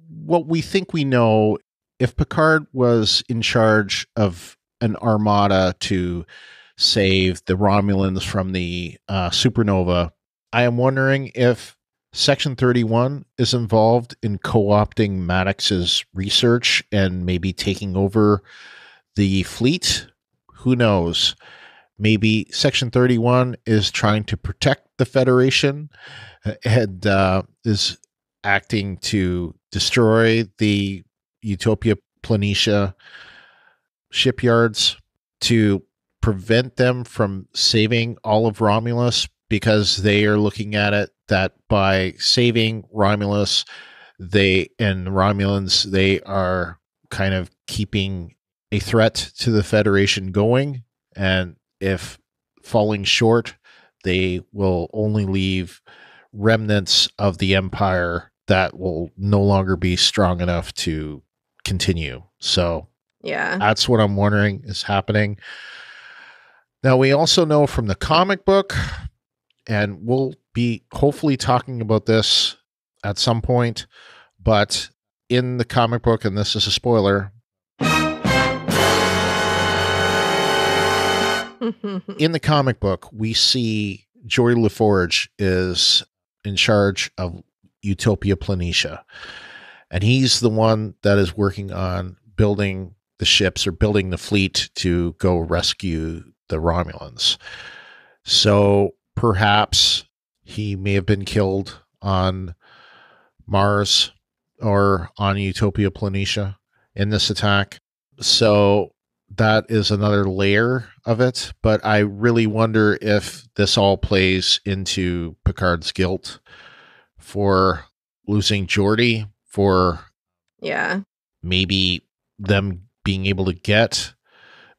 what we think we know, if Picard was in charge of an armada to save the Romulans from the supernova, I am wondering if Section 31 is involved in co-opting Maddox's research and maybe taking over the fleet. Who knows? Maybe Section 31 is trying to protect the Federation and is acting to destroy the Utopia Planitia shipyards to prevent them from saving all of Romulus, because they are looking at it that by saving Romulus, they are kind of keeping a threat to the Federation going. And if falling short, they will only leave remnants of the Empire that will no longer be strong enough to continue. So Yeah. that's what I'm wondering is happening. Now, we also know from the comic book, and we'll be hopefully talking about this at some point, but in the comic book, and this is a spoiler, in the comic book, we see Geordi LaForge is in charge of Utopia Planitia, and he's the one that is working on building the ships or building the fleet to go rescue the Romulans. So perhaps he may have been killed on Mars or on Utopia Planitia in this attack. So that is another layer of it. But I really wonder if this all plays into Picard's guilt for losing Geordi, for maybe them being able to get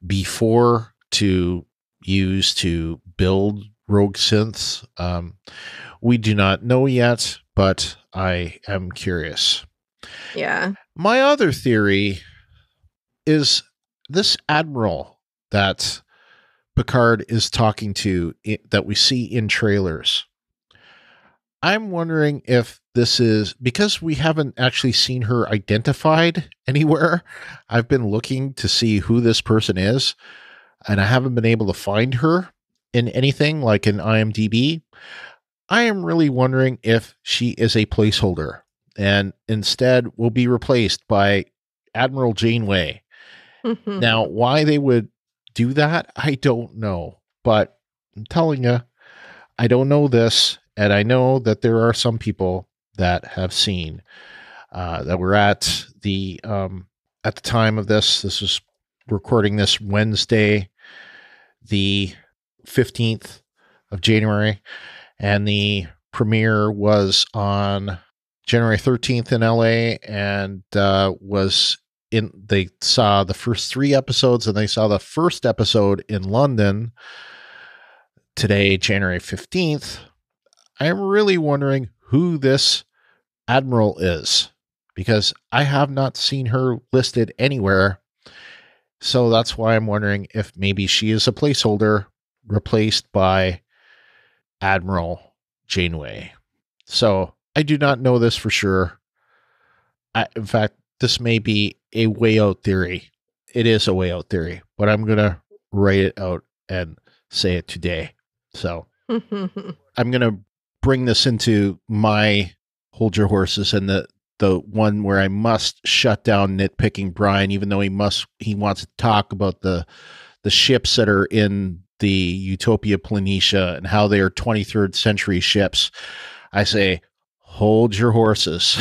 B4 to use to build rogue synths. We do not know yet, but I am curious. Yeah. My other theory is this admiral that Picard is talking to, that we see in trailers. I'm wondering if this is because we haven't actually seen her identified anywhere. I've been looking to see who this person is, and I haven't been able to find her in anything like in IMDb. I am really wondering if she is a placeholder and instead will be replaced by Admiral Janeway. Now, why they would do that, I don't know. But I'm telling you, I don't know this. And I know that there are some people that have seen that were at the time of this. This was recording this Wednesday, the 15th of January, and the premiere was on January 13th in LA, and they saw the first 3 episodes, and they saw the first episode in London today, January 15th. I'm really wondering who this admiral is, because I have not seen her listed anywhere. So that's why I'm wondering if maybe she is a placeholder replaced by Admiral Janeway. So I do not know this for sure. In fact, this may be a way out theory. It is a way out theory, but I'm going to write it out and say it today. So I'm going to bring this into my hold your horses and the one where I must shut down nitpicking Brian, even though he wants to talk about the ships that are in the Utopia Planitia and how they are 23rd century ships. I say, hold your horses.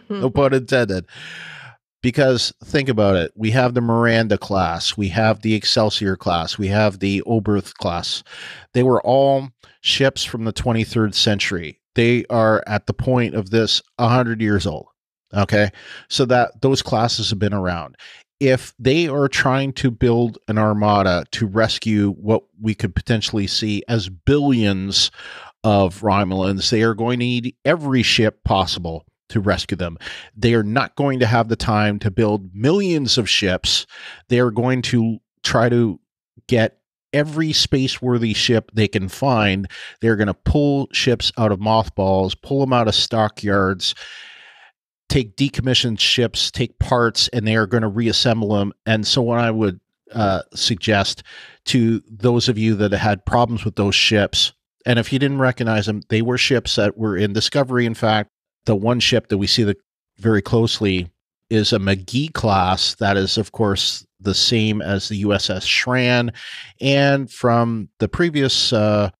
No pun intended. Because think about it. We have the Miranda class. We have the Excelsior class. We have the Oberth class. They were all ships from the 23rd century. They are at the point of this 100 years old. Okay. So that those classes have been around. If they are trying to build an armada to rescue what we could potentially see as billions of Romulans. They are going to need every ship possible to rescue them. They are not going to have the time to build millions of ships. They are going to try to get every space-worthy ship they can find. They're going to pull ships out of mothballs, pull them out of stockyards, take decommissioned ships, take parts, and they are going to reassemble them. And so what I would suggest to those of you that had problems with those ships, and if you didn't recognize them, they were ships that were in Discovery. In fact, the one ship that we see very closely is a McGee class. That is, of course, the same as the USS Shran. And from the previous, The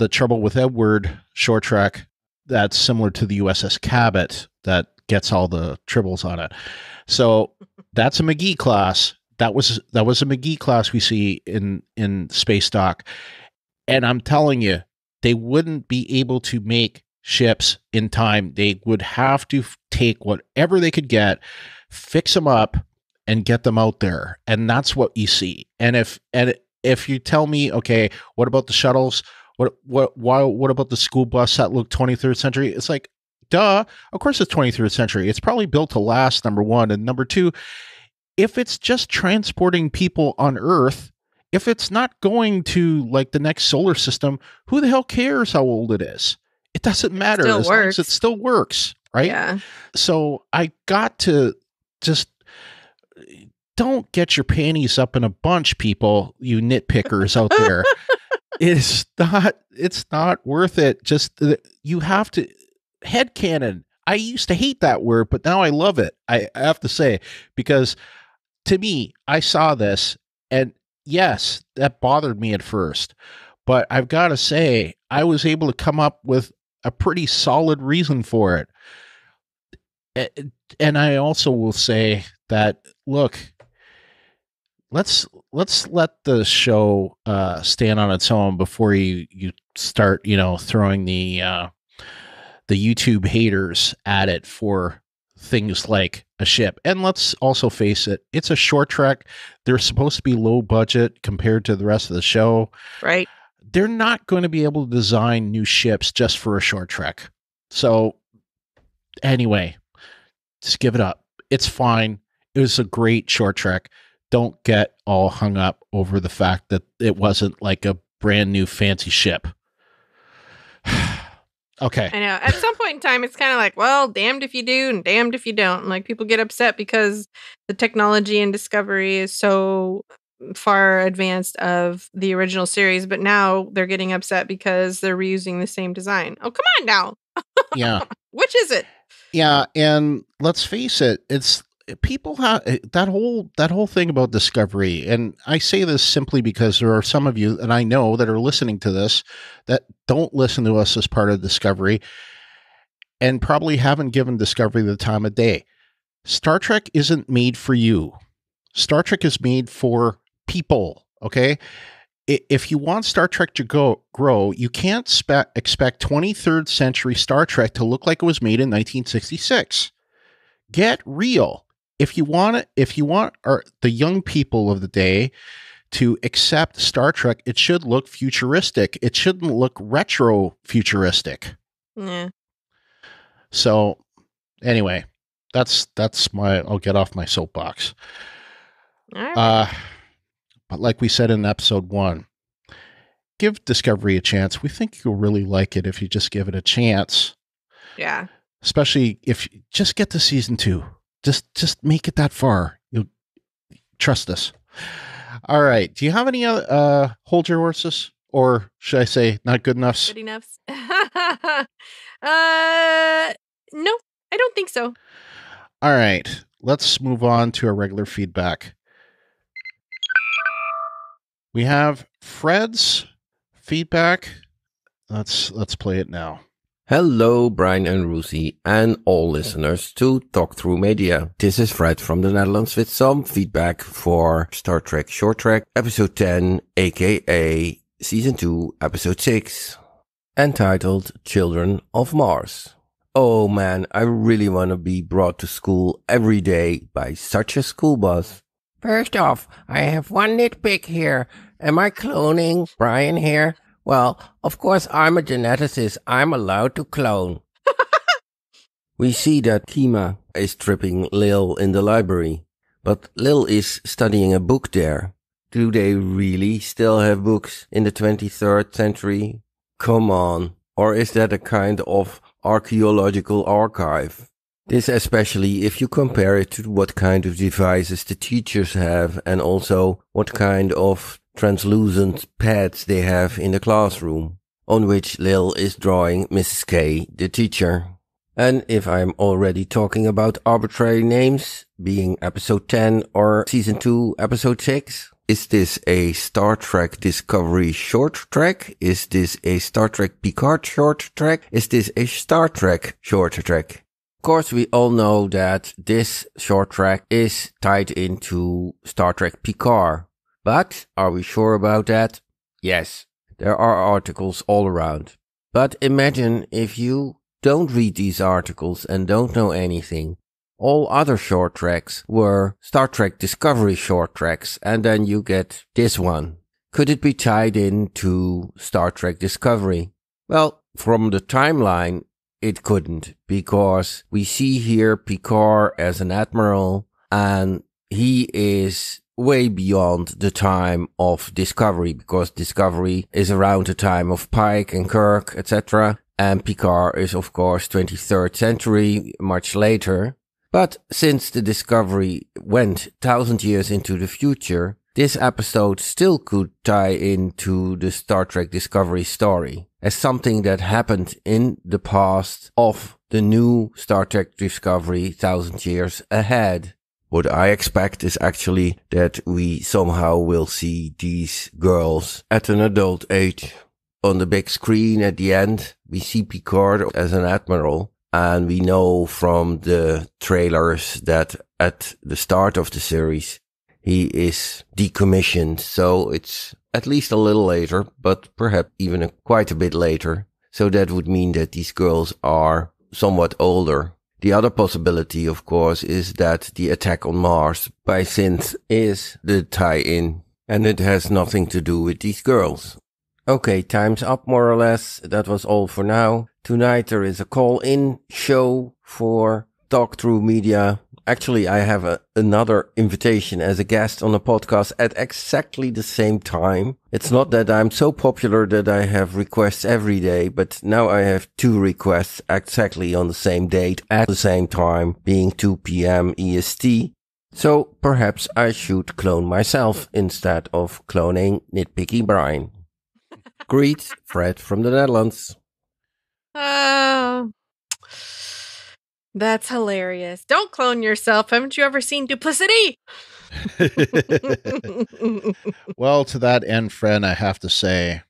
Trouble with Edward short trek, that's similar to the USS Cabot that gets all the tribbles on it. So that's a McGee class. That was a McGee class we see in Space Dock. And I'm telling you, they wouldn't be able to make ships in time. They would have to take whatever they could get, fix them up, and get them out there. And that's what you see. And if you tell me, okay, what about the shuttles? What about the school bus that looked 23rd century? It's like, duh, of course it's 23rd century. It's probably built to last, number one. And number two, if it's just transporting people on Earth, if it's not going to like the next solar system, who the hell cares how old it is? It doesn't matter as long as it still works, right? Yeah. So I got to just don't get your panties up in a bunch, people, you nitpickers out there. It's not worth it. Just you have to headcanon. I used to hate that word, but now I love it. I have to say, because to me, I saw this and yes, that bothered me at first, but I've got to say, I was able to come up with a pretty solid reason for it. And I also will say that, look, let's let the show stand on its own before you start, throwing the YouTube haters at it for things like a ship. And let's also face it, it's a short trek. They're supposed to be low budget compared to the rest of the show. Right. They're not going to be able to design new ships just for a short trek. So anyway, just give it up. It's fine. It was a great short trek. Don't get all hung up over the fact that it wasn't like a brand new fancy ship. Okay. I know. At some point in time, it's kind of like, well, damned if you do and damned if you don't. Like, people get upset because the technology in Discovery is so far advanced of the original series, but now they're getting upset because they're reusing the same design. Oh, come on now. Yeah. Which is it? Yeah, and let's face it, it's people have that whole thing about Discovery, and I say this simply because there are some of you, and I know, that are listening to this that don't listen to us as part of Discovery and probably haven't given Discovery the time of day. Star Trek isn't made for you. Star Trek is made for people, okay? If you want Star Trek to grow, you can't expect 23rd century Star Trek to look like it was made in 1966. Get real. If you want the young people of the day to accept Star Trek, it should look futuristic. It shouldn't look retro futuristic. Yeah. So anyway, that's I'll get off my soapbox. All right. But like we said in episode 1, give Discovery a chance. We think you'll really like it if you just give it a chance. Yeah. Especially if you just get to season 2. Just make it that far. You'll trust us. All right. Do you have any other hold your horses? Or should I say not good enoughs? Good enoughs. No, I don't think so. All right. Let's move on to our regular feedback. We have Fred's feedback. Let's play it now. Hello, Brian and Ruthie, and all listeners to Talk Through Media. This is Fred from the Netherlands with some feedback for Star Trek Short Trek, Episode 10, aka Season 2, Episode 6, entitled Children of Mars. Oh man, I really want to be brought to school every day by such a school bus. First off, I have one nitpick here. Am I cloning Brian here? Well, of course, I'm a geneticist. I'm allowed to clone. We see that Kima is tripping Lil in the library, but Lil is studying a book there. Do they really still have books in the 23rd century? Come on. Or is that a kind of archaeological archive? This especially if you compare it to what kind of devices the teachers have and also what kind of translucent pads they have in the classroom, on which Lil is drawing Mrs. K, the teacher. And if I'm already talking about arbitrary names, being episode 10 or season 2, episode 6, is this a Star Trek Discovery short track? Is this a Star Trek Picard short track? Is this a Star Trek short track? Of course, we all know that this short track is tied into Star Trek Picard. But are we sure about that? Yes, there are articles all around. But imagine if you don't read these articles and don't know anything. All other short tracks were Star Trek Discovery short tracks, and then you get this one. Could it be tied into Star Trek Discovery? Well, from the timeline, it couldn't, because we see here Picard as an admiral, and he is way beyond the time of Discovery, because Discovery is around the time of Pike and Kirk, etc., and Picard is, of course, 23rd century, much later. But since the Discovery went 1,000 years into the future, this episode still could tie into the Star Trek Discovery story as something that happened in the past of the new Star Trek Discovery 1,000 years ahead. What I expect is actually that we somehow will see these girls at an adult age. On the big screen at the end, we see Picard as an admiral, and we know from the trailers that at the start of the series, he is decommissioned. So it's at least a little later, but perhaps even quite a bit later. So that would mean that these girls are somewhat older. The other possibility, of course, is that the attack on Mars by Synth is the tie-in, and it has nothing to do with these girls. Okay, time's up more or less. That was all for now. Tonight there is a call-in show for Talk Through Media. Actually, I have another invitation as a guest on a podcast at exactly the same time. It's not that I'm so popular that I have requests every day, but now I have 2 requests exactly on the same date at the same time, being 2 p.m. EST. So perhaps I should clone myself instead of cloning Nitpicky Brian. Greet, Fred from the Netherlands. Oh, that's hilarious. Don't clone yourself. Haven't you ever seen Duplicity? Well, to that end, Fred, I have to say,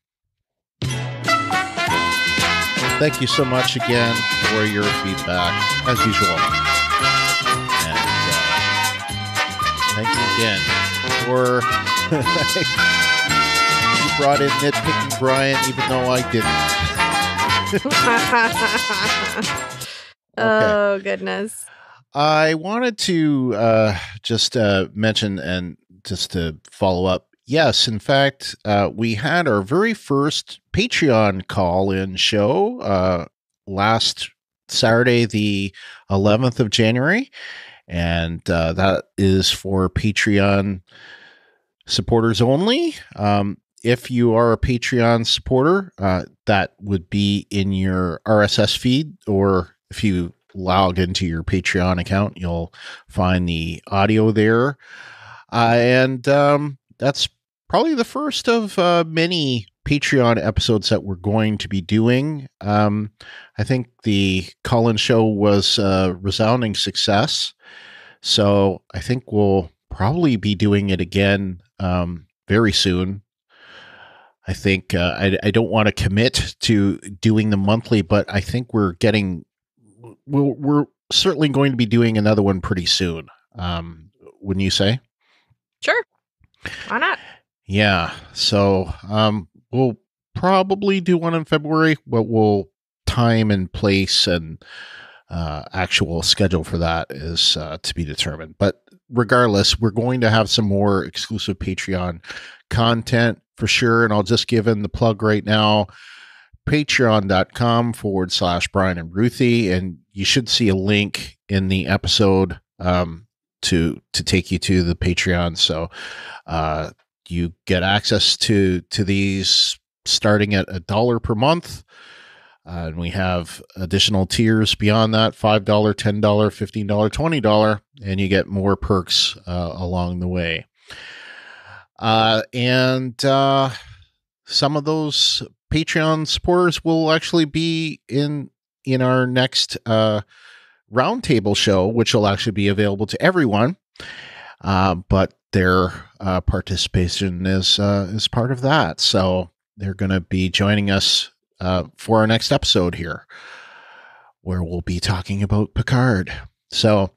thank you so much again for your feedback, as usual. And thank you again for... you brought in Nitpicking Brian, even though I didn't. Oh, goodness. I wanted to just mention and just to follow up. Yes, in fact, we had our very first Patreon call-in show last Saturday, the 11th of January. And that is for Patreon supporters only. If you are a Patreon supporter, that would be in your RSS feed, or if you log into your Patreon account, you'll find the audio there. And that's probably the first of many Patreon episodes that we're going to be doing. I think the call-in show was a resounding success. So I think we'll probably be doing it again very soon. I think I don't want to commit to doing the monthly, but I think we're certainly going to be doing another one pretty soon. Wouldn't you say? Sure. Why not? Yeah. So we'll probably do one in February, but we'll time and place and actual schedule for that is to be determined. But regardless, we're going to have some more exclusive Patreon content for sure. And I'll just give in the plug right now, patreon.com/Brian and Ruthie. And you should see a link in the episode to take you to the Patreon. So you get access to these starting at $1 per month. And we have additional tiers beyond that, $5, $10, $15, $20, and you get more perks along the way. And some of those Patreon supporters will actually be in our next roundtable show, which will actually be available to everyone. But their participation is part of that. So they're going to be joining us for our next episode here, where we'll be talking about Picard. So,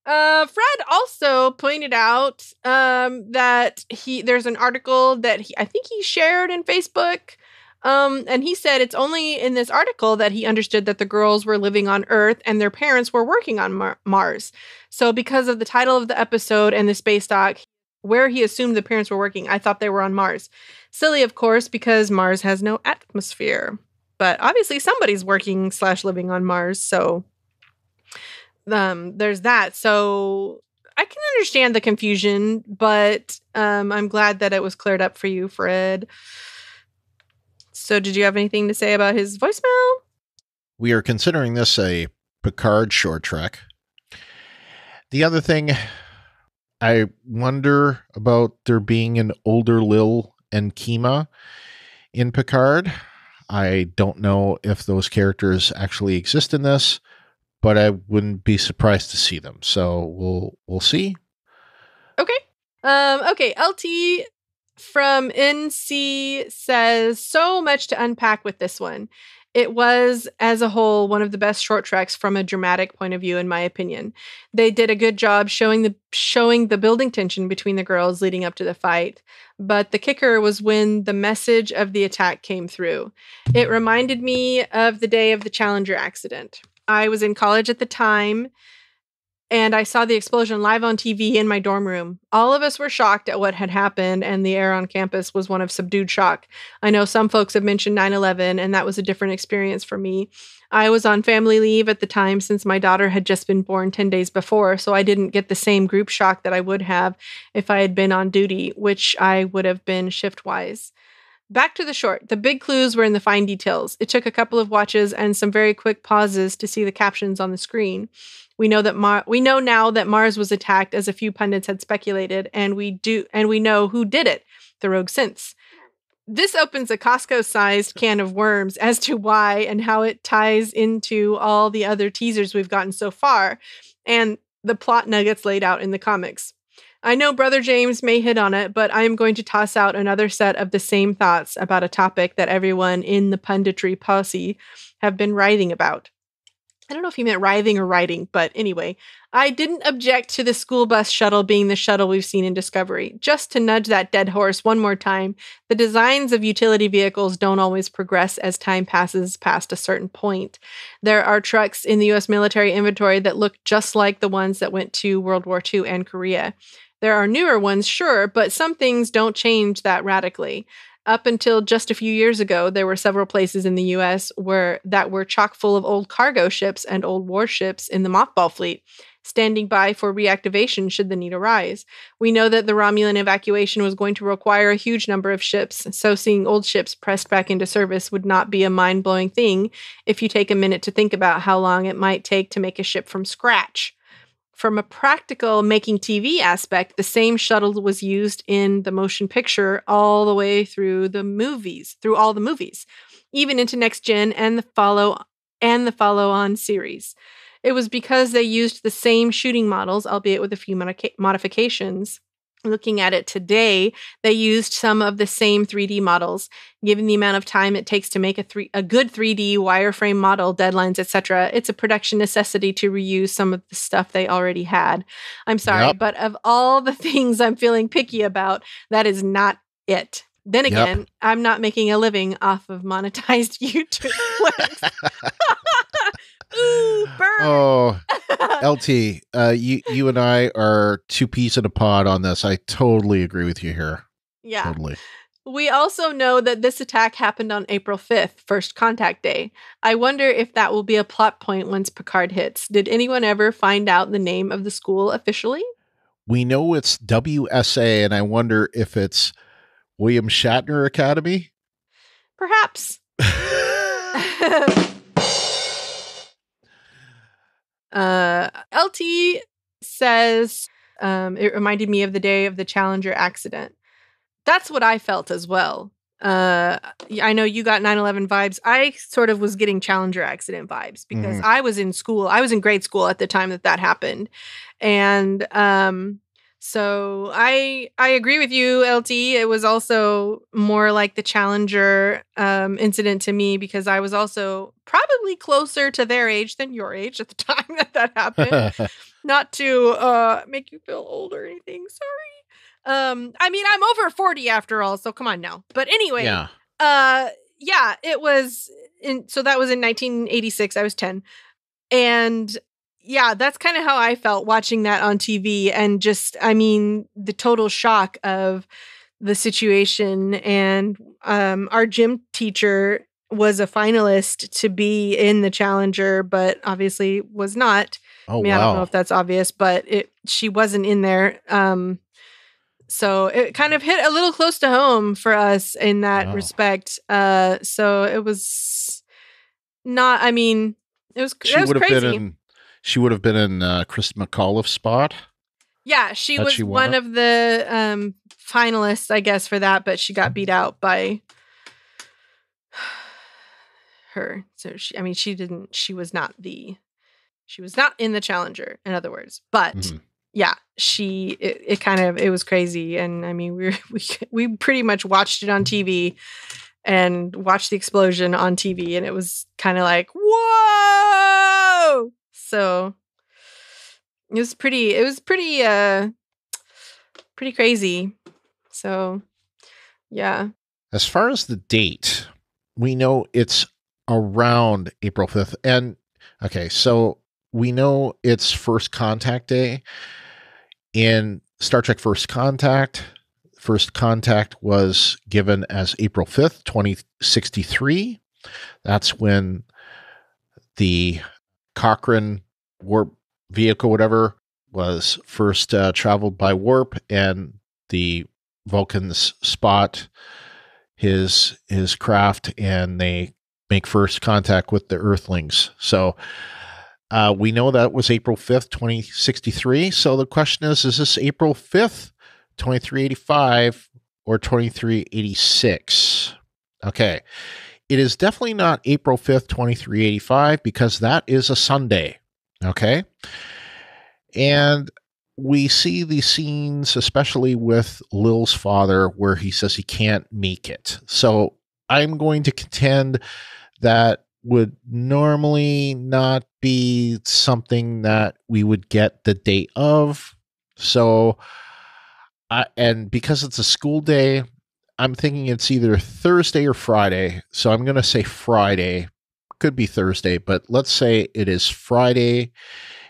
Fred also pointed out that there's an article that I think he shared in Facebook, and he said it's only in this article that he understood that the girls were living on Earth and their parents were working on Mars. So, because of the title of the episode and the space dock, where he assumed the parents were working, I thought they were on Mars. Silly, of course, because Mars has no atmosphere. But obviously somebody's working / living on Mars, so there's that. So I can understand the confusion, but I'm glad that it was cleared up for you, Fred. So did you have anything to say about his voicemail? We are considering this a Picard short trek. The other thing, I wonder about there being an older Lil and Kima in Picard. I don't know if those characters actually exist in this, but I wouldn't be surprised to see them. So we'll see. Okay. Okay. LT from NC says, so much to unpack with this one. It was, as a whole, one of the best short treks from a dramatic point of view, in my opinion. They did a good job showing the building tension between the girls leading up to the fight. But the kicker was when the message of the attack came through. It reminded me of the day of the Challenger accident. I was in college at the time, and I saw the explosion live on TV in my dorm room. All of us were shocked at what had happened, and the air on campus was one of subdued shock. I know some folks have mentioned 9/11, and that was a different experience for me. I was on family leave at the time since my daughter had just been born 10 days before, so I didn't get the same group shock that I would have if I had been on duty, which I would have been shift-wise. Back to the short. The big clues were in the fine details. It took a couple of watches and some very quick pauses to see the captions on the screen. We know now that Mars was attacked, as a few pundits had speculated, and we know who did it, the rogue synths. This opens a Costco-sized can of worms as to why and how it ties into all the other teasers we've gotten so far, and the plot nuggets laid out in the comics. I know Brother James may hit on it, but I am going to toss out another set of the same thoughts about a topic that everyone in the punditry posse have been writing about. I don't know if he meant writhing or writing, but anyway, I didn't object to the school bus shuttle being the shuttle we've seen in Discovery. Just to nudge that dead horse one more time, the designs of utility vehicles don't always progress as time passes past a certain point. There are trucks in the U.S. military inventory that look just like the ones that went to World War II and Korea. There are newer ones, sure, but some things don't change that radically. Up until just a few years ago, there were several places in the U.S. that were chock full of old cargo ships and old warships in the mothball fleet, standing by for reactivation should the need arise. We know that the Romulan evacuation was going to require a huge number of ships, so seeing old ships pressed back into service would not be a mind-blowing thing if you take a minute to think about how long it might take to make a ship from scratch. From a practical making TV aspect, the same shuttle was used in the motion picture all the way through all the movies, even into Next Gen and the follow-on series. It was because they used the same shooting models, albeit with a few modifications. Looking at it today, they used some of the same 3D models. Given the amount of time it takes to make a good 3D wireframe model, deadlines, etc., it's a production necessity to reuse some of the stuff they already had. I'm sorry, but of all the things I'm feeling picky about, that is not it. Then again, I'm not making a living off of monetized YouTube clicks. Ooh, burn. Oh, LT, you and I are two peas in a pod on this. I totally agree with you here. Yeah. Totally. We also know that this attack happened on April 5th, First Contact Day. I wonder if that will be a plot point once Picard hits. Did anyone ever find out the name of the school officially? We know it's WSA, and I wonder if it's William Shatner Academy. Perhaps. LT says it reminded me of the day of the Challenger accident. That's what I felt as well. I know you got 9/11 vibes. I sort of was getting Challenger accident vibes because I was in school. I was in grade school at the time that happened. And so I agree with you, LT. It was also more like the Challenger incident to me because I was also probably closer to their age than your age at the time that happened. Not to make you feel old or anything. Sorry. I mean, I'm over 40 after all, so come on now. But anyway, it was so that was in 1986. I was 10. And yeah, that's kind of how I felt watching that on TV and just, I mean, the total shock of the situation. And our gym teacher was a finalist to be in the Challenger, but obviously was not. Oh, I mean, wow. I don't know if that's obvious, but she wasn't in there. So it kind of hit a little close to home for us in that respect. So it was not, I mean, it was crazy. She would have been in Chris McAuliffe's spot. Yeah, she was one of the finalists, I guess, for that, but she got beat out by her. So she was not in the Challenger, in other words, but yeah, it was crazy. And I mean, we pretty much watched it on TV and watched the explosion on TV. And it was kind of like, whoa. So it was pretty crazy. So yeah. As far as the date, we know it's around April 5th. And okay, so we know it's First Contact Day. In Star Trek First Contact was given as April 5th, 2063. That's when the Cochrane warp vehicle, whatever, was first traveled by warp, and the Vulcans spot his craft, and they make first contact with the Earthlings. So we know that was April 5th, 2063. So the question is this April 5th, 2385 or 2386? Okay. It is definitely not April 5th, 2385 because that is a Sunday. Okay. And we see these scenes, especially with Lil's father, where he says he can't make it. So I'm going to contend that would normally not be something that we would get the date of. So, and because it's a school day, I'm thinking it's either Thursday or Friday. So I'm going to say Friday. Could be Thursday, but let's say it is Friday.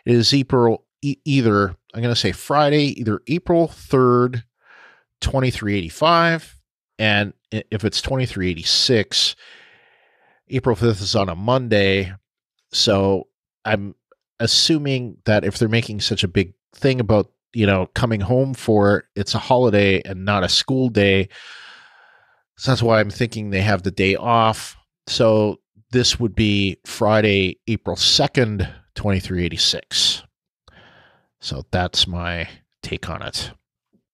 It is either, I'm going to say Friday, either April 3rd, 2385. And if it's 2386, April 5th is on a Monday. So I'm assuming that if they're making such a big thing about, coming home for it, it's a holiday and not a school day. So that's why I'm thinking they have the day off. So this would be Friday, April 2nd, 2386. So that's my take on it.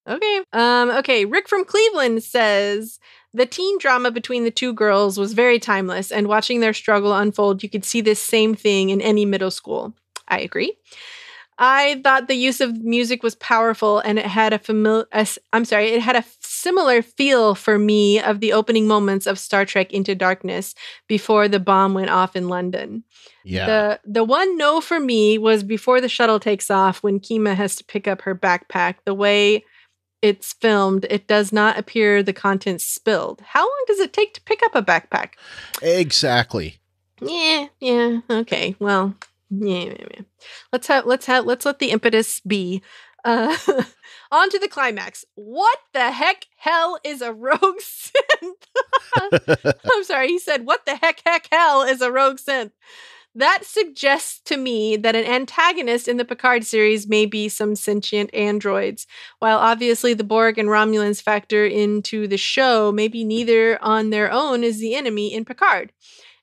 Okay. Okay. Rick from Cleveland says the teen drama between the two girls was very timeless, and watching their struggle unfold, you could see this same thing in any middle school. I agree. I thought the use of music was powerful, and it had a similar feel for me of the opening moments of Star Trek Into Darkness before the bomb went off in London. Yeah. The one no for me was before the shuttle takes off when Kima has to pick up her backpack. The way it's filmed, it does not appear the contents spilled. How long does it take to pick up a backpack? Exactly. Yeah. Okay. Well, yeah. Let's let the impetus be. Uh, on to the climax. What the heck hell is a rogue synth? I'm sorry, he said, what the heck hell is a rogue synth? That suggests to me that an antagonist in the Picard series may be some sentient androids. While obviously the Borg and Romulans factor into the show, maybe neither on their own is the enemy in Picard.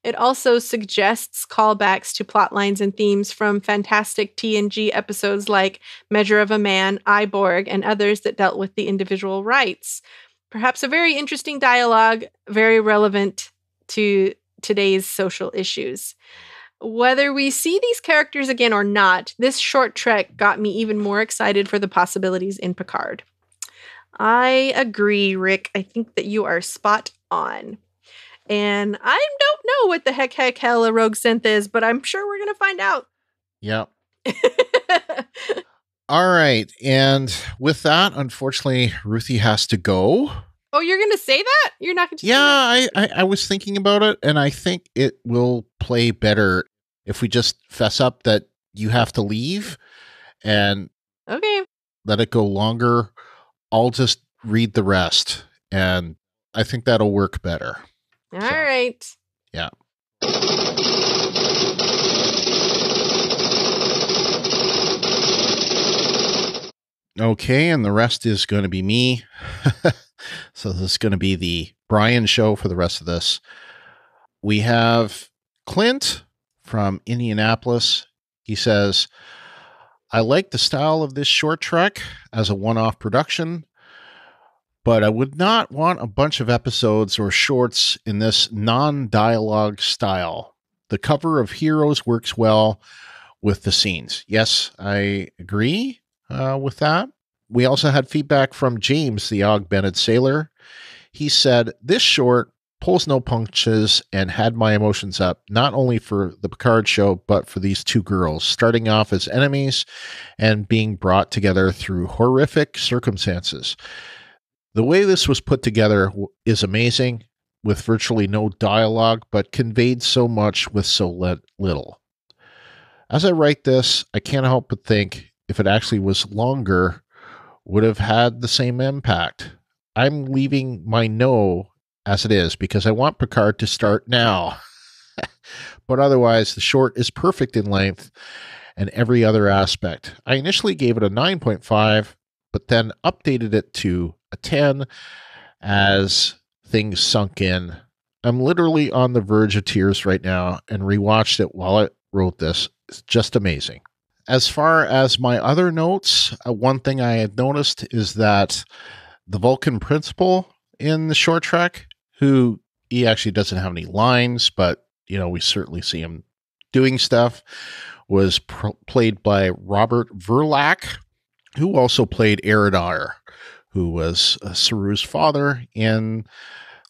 It also suggests callbacks to plot lines and themes from fantastic TNG episodes like Measure of a Man, I, Borg, and others that dealt with the individual rights. Perhaps a very interesting dialogue, very relevant to today's social issues. Whether we see these characters again or not, this short trek got me even more excited for the possibilities in Picard. I agree, Rick. I think that you are spot on. And I don't know what the heck hell a rogue synth is, but I'm sure we're going to find out. Yep. All right. And with that, unfortunately, Ruthie has to go. Oh, you're going to say that? You're not going to? Yeah, I was thinking about it, and I think it will play better if we just fess up that you have to leave and let it go longer. I'll just read the rest, and I think that'll work better. All right. Yeah. Okay, and the rest is going to be me. So this is going to be the Brian show for the rest of this. We have Clint from Indianapolis. He says, I like the style of this short trek as a one-off production, but I would not want a bunch of episodes or shorts in this non-dialogue style. The cover of Heroes works well with the scenes. Yes, I agree with that. We also had feedback from James, the augmented sailor. He said, this short pulls no punches and had my emotions up, not only for the Picard show, but for these two girls, starting off as enemies and being brought together through horrific circumstances. The way this was put together is amazing, with virtually no dialogue, but conveyed so much with so little. As I write this, I can't help but think if it actually was longer, would have had the same impact. I'm leaving my no as it is because I want Picard to start now. But otherwise, the short is perfect in length and every other aspect. I initially gave it a 9.5, but then updated it to a 10 as things sunk in. I'm literally on the verge of tears right now and rewatched it while I wrote this. It's just amazing. As far as my other notes, one thing I had noticed is that the Vulcan principal in the short trek, who he actually doesn't have any lines, but we certainly see him doing stuff, was played by Robert Verlack, who also played Eridar, who was Saru's father in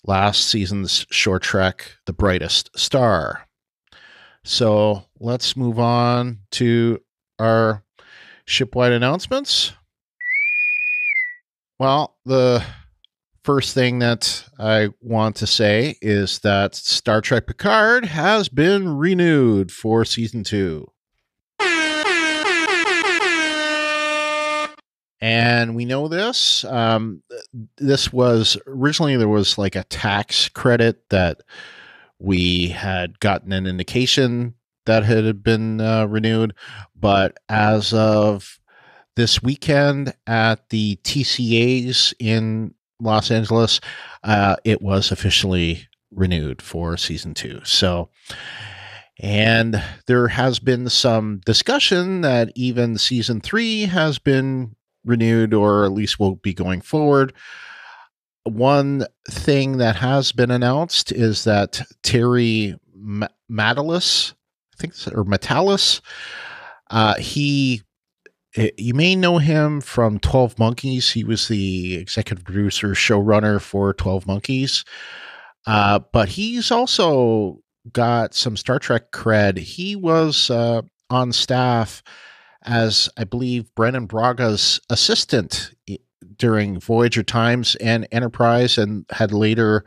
last season's short trek, The Brightest Star. So let's move on to our shipwide announcements. Well, the first thing that I want to say is that Star Trek Picard has been renewed for season 2. And we know this. This was originally, there was like a tax credit that we had gotten an indication that had been renewed. But as of this weekend at the TCAs in Los Angeles, it was officially renewed for season 2. So, and there has been some discussion that even season 3 has been renewed, or at least will be going forward. One thing that has been announced is that Terry Matalis, I think, or Matalis, you may know him from 12 Monkeys. He was the executive producer, showrunner for 12 Monkeys. But he's also got some Star Trek cred. He was on staff as, I believe, Brennan Braga's assistant during Voyager Times and Enterprise, and had later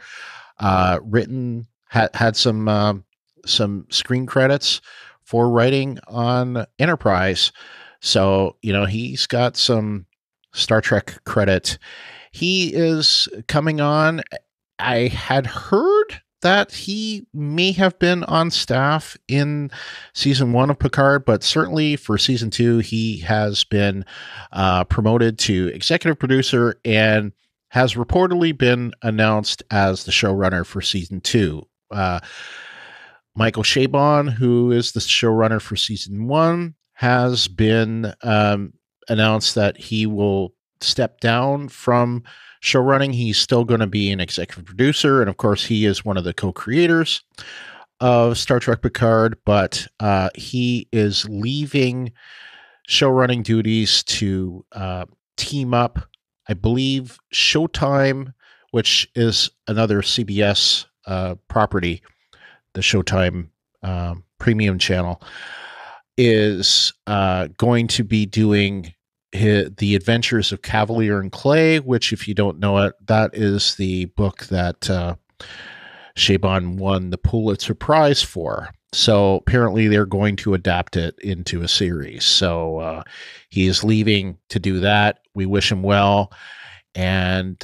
had some some screen credits for writing on Enterprise. So, he's got some Star Trek credit. He is coming on. I had heard that he may have been on staff in season 1 of Picard, but certainly for season 2, he has been promoted to executive producer and has reportedly been announced as the showrunner for season 2. Michael Chabon, who is the showrunner for season 1, has been announced that he will step down from showrunning. He's still going to be an executive producer, and of course he is one of the co-creators of Star Trek Picard, but he is leaving showrunning duties to team up, I believe, Showtime, which is another CBS property, the Showtime premium channel, is going to be doing The Adventures of Cavalier and Clay, which, if you don't know it, that is the book that Chabon won the Pulitzer Prize for. So apparently they're going to adapt it into a series. So he is leaving to do that. We wish him well. And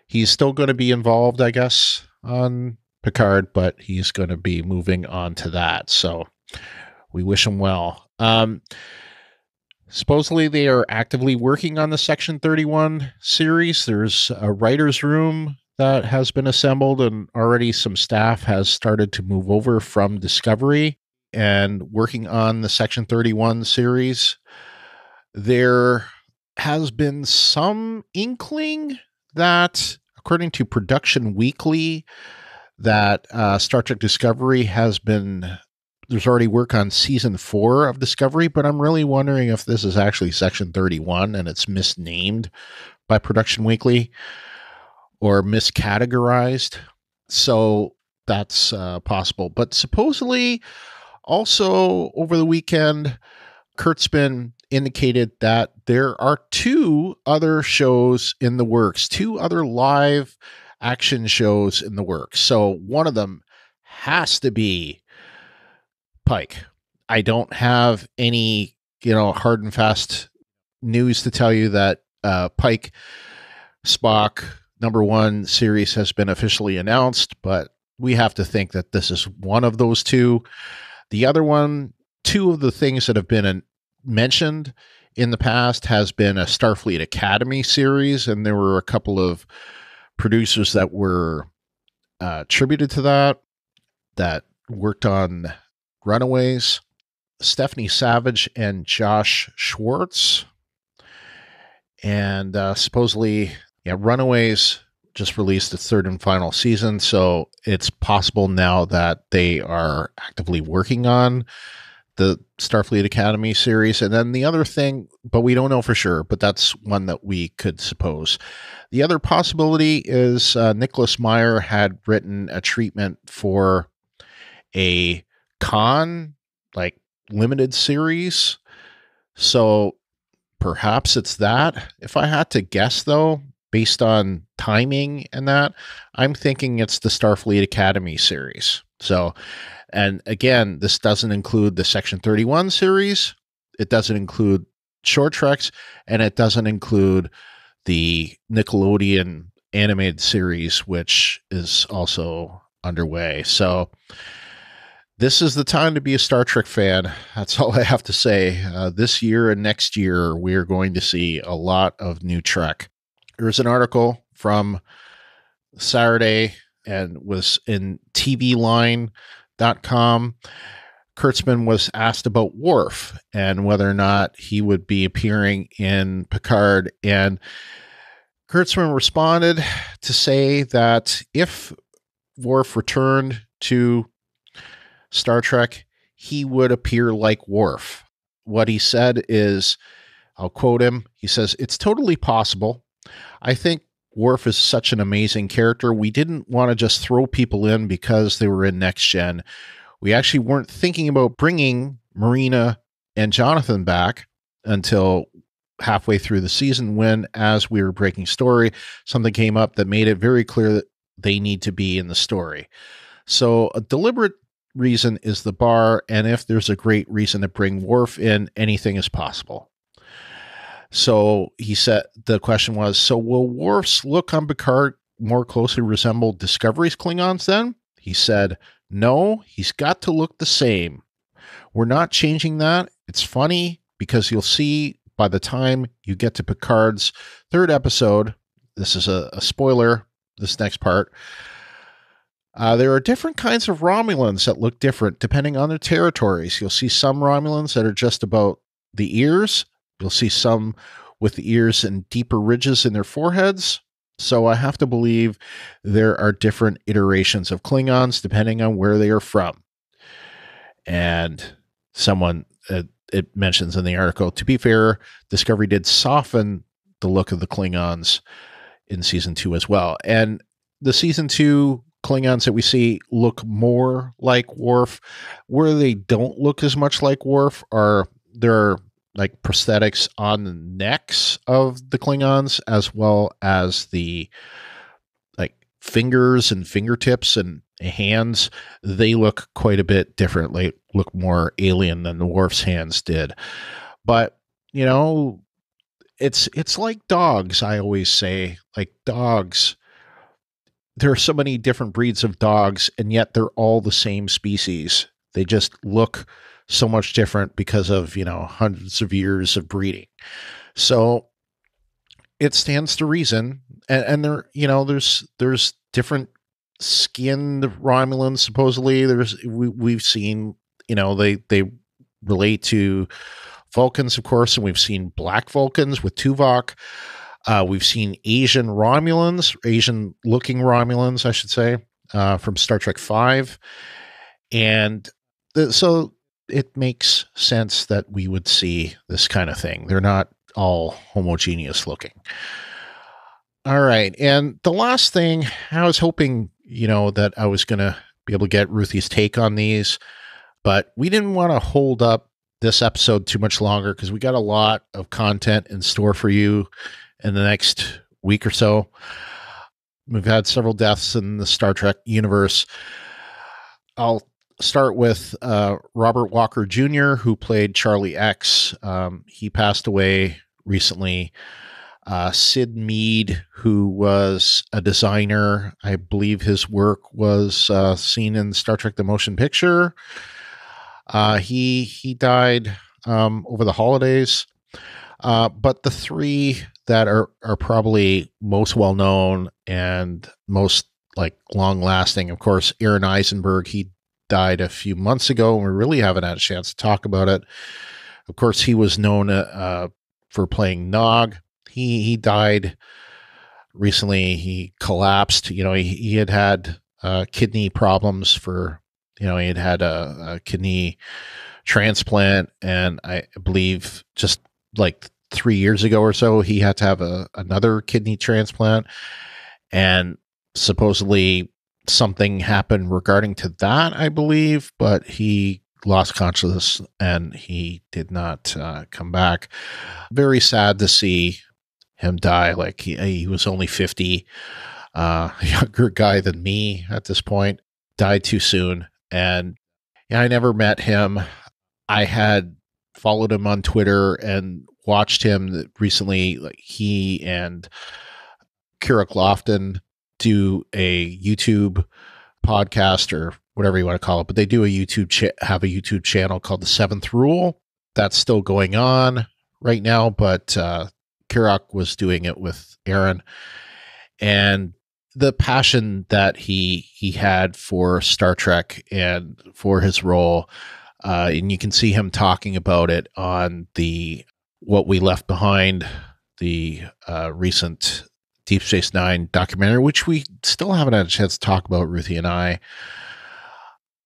he's still going to be involved, I guess, on Picard, but he's going to be moving on to that. So we wish him well. Supposedly they are actively working on the Section 31 series. There's a writer's room that has been assembled, and already some staff has started to move over from Discovery and working on the Section 31 series. There has been some inkling that, according to Production Weekly, that Star Trek Discovery there's already work on season 4 of Discovery, but I'm really wondering if this is actually Section 31 and it's misnamed by Production Weekly or miscategorized. So that's possible. But supposedly, also over the weekend, Kurtzman indicated that there are 2 other shows in the works, 2 other live action shows in the works. So one of them has to be Pike. I don't have any, hard and fast news to tell you that Pike Spock #1 series has been officially announced, but we have to think that this is one of those 2. The other one, 2 of the things that have been mentioned in the past has been a Starfleet Academy series, and there were a couple of producers that were attributed to that worked on Runaways, Stephanie Savage and Josh Schwartz. And supposedly, Runaways just released its 3rd and final season, so it's possible now that they are actively working on the Starfleet Academy series. And then the other thing, but we don't know for sure, but that's one that we could suppose. The other possibility is Nicholas Meyer had written a treatment for a Khan, limited series. So perhaps it's that. If I had to guess, though, based on timing and that, I'm thinking it's the Starfleet Academy series. So, and again, this doesn't include the Section 31 series. It doesn't include Short Treks, and it doesn't include the Nickelodeon animated series, which is also underway. So this is the time to be a Star Trek fan. That's all I have to say. This year and next year, we are going to see a lot of new Trek. There's an article from Saturday and was in tvline.com. Kurtzman was asked about Worf and whether or not he would be appearing in Picard. And Kurtzman responded to say that if Worf returned to Star Trek, he would appear like Worf. What he said is, I'll quote him, he says, "It's totally possible. I think Worf is such an amazing character. We didn't want to just throw people in because they were in Next Gen. We actually weren't thinking about bringing Marina and Jonathan back until halfway through the season when, as we were breaking story, something came up that made it very clear that they need to be in the story. So a deliberate reason is the bar, and if there's a great reason to bring Worf in, anything is possible. So he said, the question was, so will Worf's look on Picard more closely resemble Discovery's Klingons then? He said, no, he's got to look the same. We're not changing that. It's funny because you'll see by the time you get to Picard's third episode, this is a spoiler, this next part, there are different kinds of Romulans that look different depending on their territories. You'll see some Romulans that are just about the ears. You'll see some with the ears and deeper ridges in their foreheads. So I have to believe there are different iterations of Klingons depending on where they are from. And someone, it mentions in the article, to be fair, Discovery did soften the look of the Klingons in season 2 as well. And the season 2 Klingons that we see look more like Worf. Where they don't look as much like Worf are there like prosthetics on the necks of the Klingons, as well as the like fingers and fingertips and hands. They look quite a bit different. They look more alien than the Worf's hands did. But, you know, it's like dogs, I always say. Like dogs, there are so many different breeds of dogs, and yet they're all the same species. They just look so much different because of, you know, hundreds of years of breeding. So it stands to reason. And there, you know, there's different skinned Romulans, supposedly. We've seen, you know, they relate to Vulcans, of course, and we've seen black Vulcans with Tuvok. We've seen Asian Romulans, Asian-looking Romulans, I should say, from Star Trek V. And so it makes sense that we would see this kind of thing. They're not all homogeneous looking. All right. And the last thing, I was hoping, you know, that I was going to be able to get Ruthie's take on these, but we didn't want to hold up this episode too much longer because we got a lot of content in store for you in the next week or so. We've had several deaths in the Star Trek universe. I'll start with Robert Walker Jr., who played Charlie X. He passed away recently. Sid Mead, who was a designer, I believe his work was seen in Star Trek The Motion Picture. He died over the holidays. But the three that are probably most well known and most like long lasting, of course, Aaron Eisenberg, he died a few months ago, and we really haven't had a chance to talk about it. Of course, he was known for playing Nog. He died recently. He collapsed. You know, he had kidney problems for, you know, he had a kidney transplant, and I believe just like 3 years ago or so, he had to have another kidney transplant, and supposedly something happened regarding to that, I believe, but he lost consciousness and he did not come back. Very sad to see him die. Like he was only 50, younger guy than me at this point, died too soon. And I never met him. I had followed him on Twitter and watched him recently. Like he and Kira Lofton do a YouTube podcast or whatever you want to call it, but they do have a YouTube channel called The Seventh Rule. That's still going on right now, but Kirak was doing it with Aaron, and the passion that he had for Star Trek and for his role, and you can see him talking about it on the What We Left Behind, the recent Deep Space Nine documentary, which we still haven't had a chance to talk about, Ruthie and I.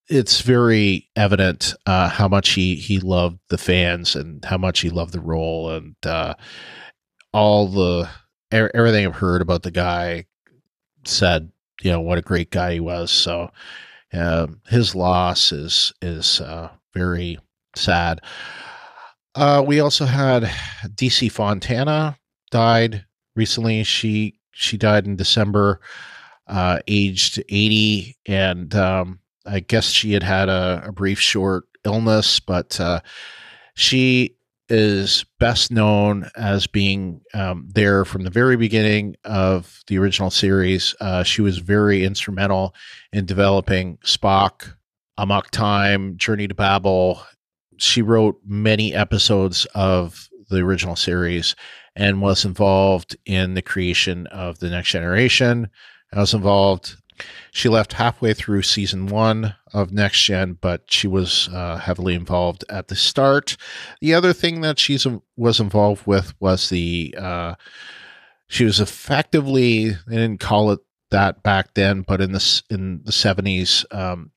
It's very evident how much he loved the fans and how much he loved the role, and everything I've heard about the guy said, you know, what a great guy he was. So his loss is very sad. We also had DC Fontana died recently. She died in December, aged 80, and I guess she had a brief short illness, but she is best known as being there from the very beginning of the original series. She was very instrumental in developing Spock, Amok Time, Journey to Babel. She wrote many episodes of the original series and was involved in the creation of The Next Generation. She left halfway through season 1 of Next Gen, but she was heavily involved at the start. The other thing that she was involved with was she was effectively, they didn't call it that back then, but in the 70s,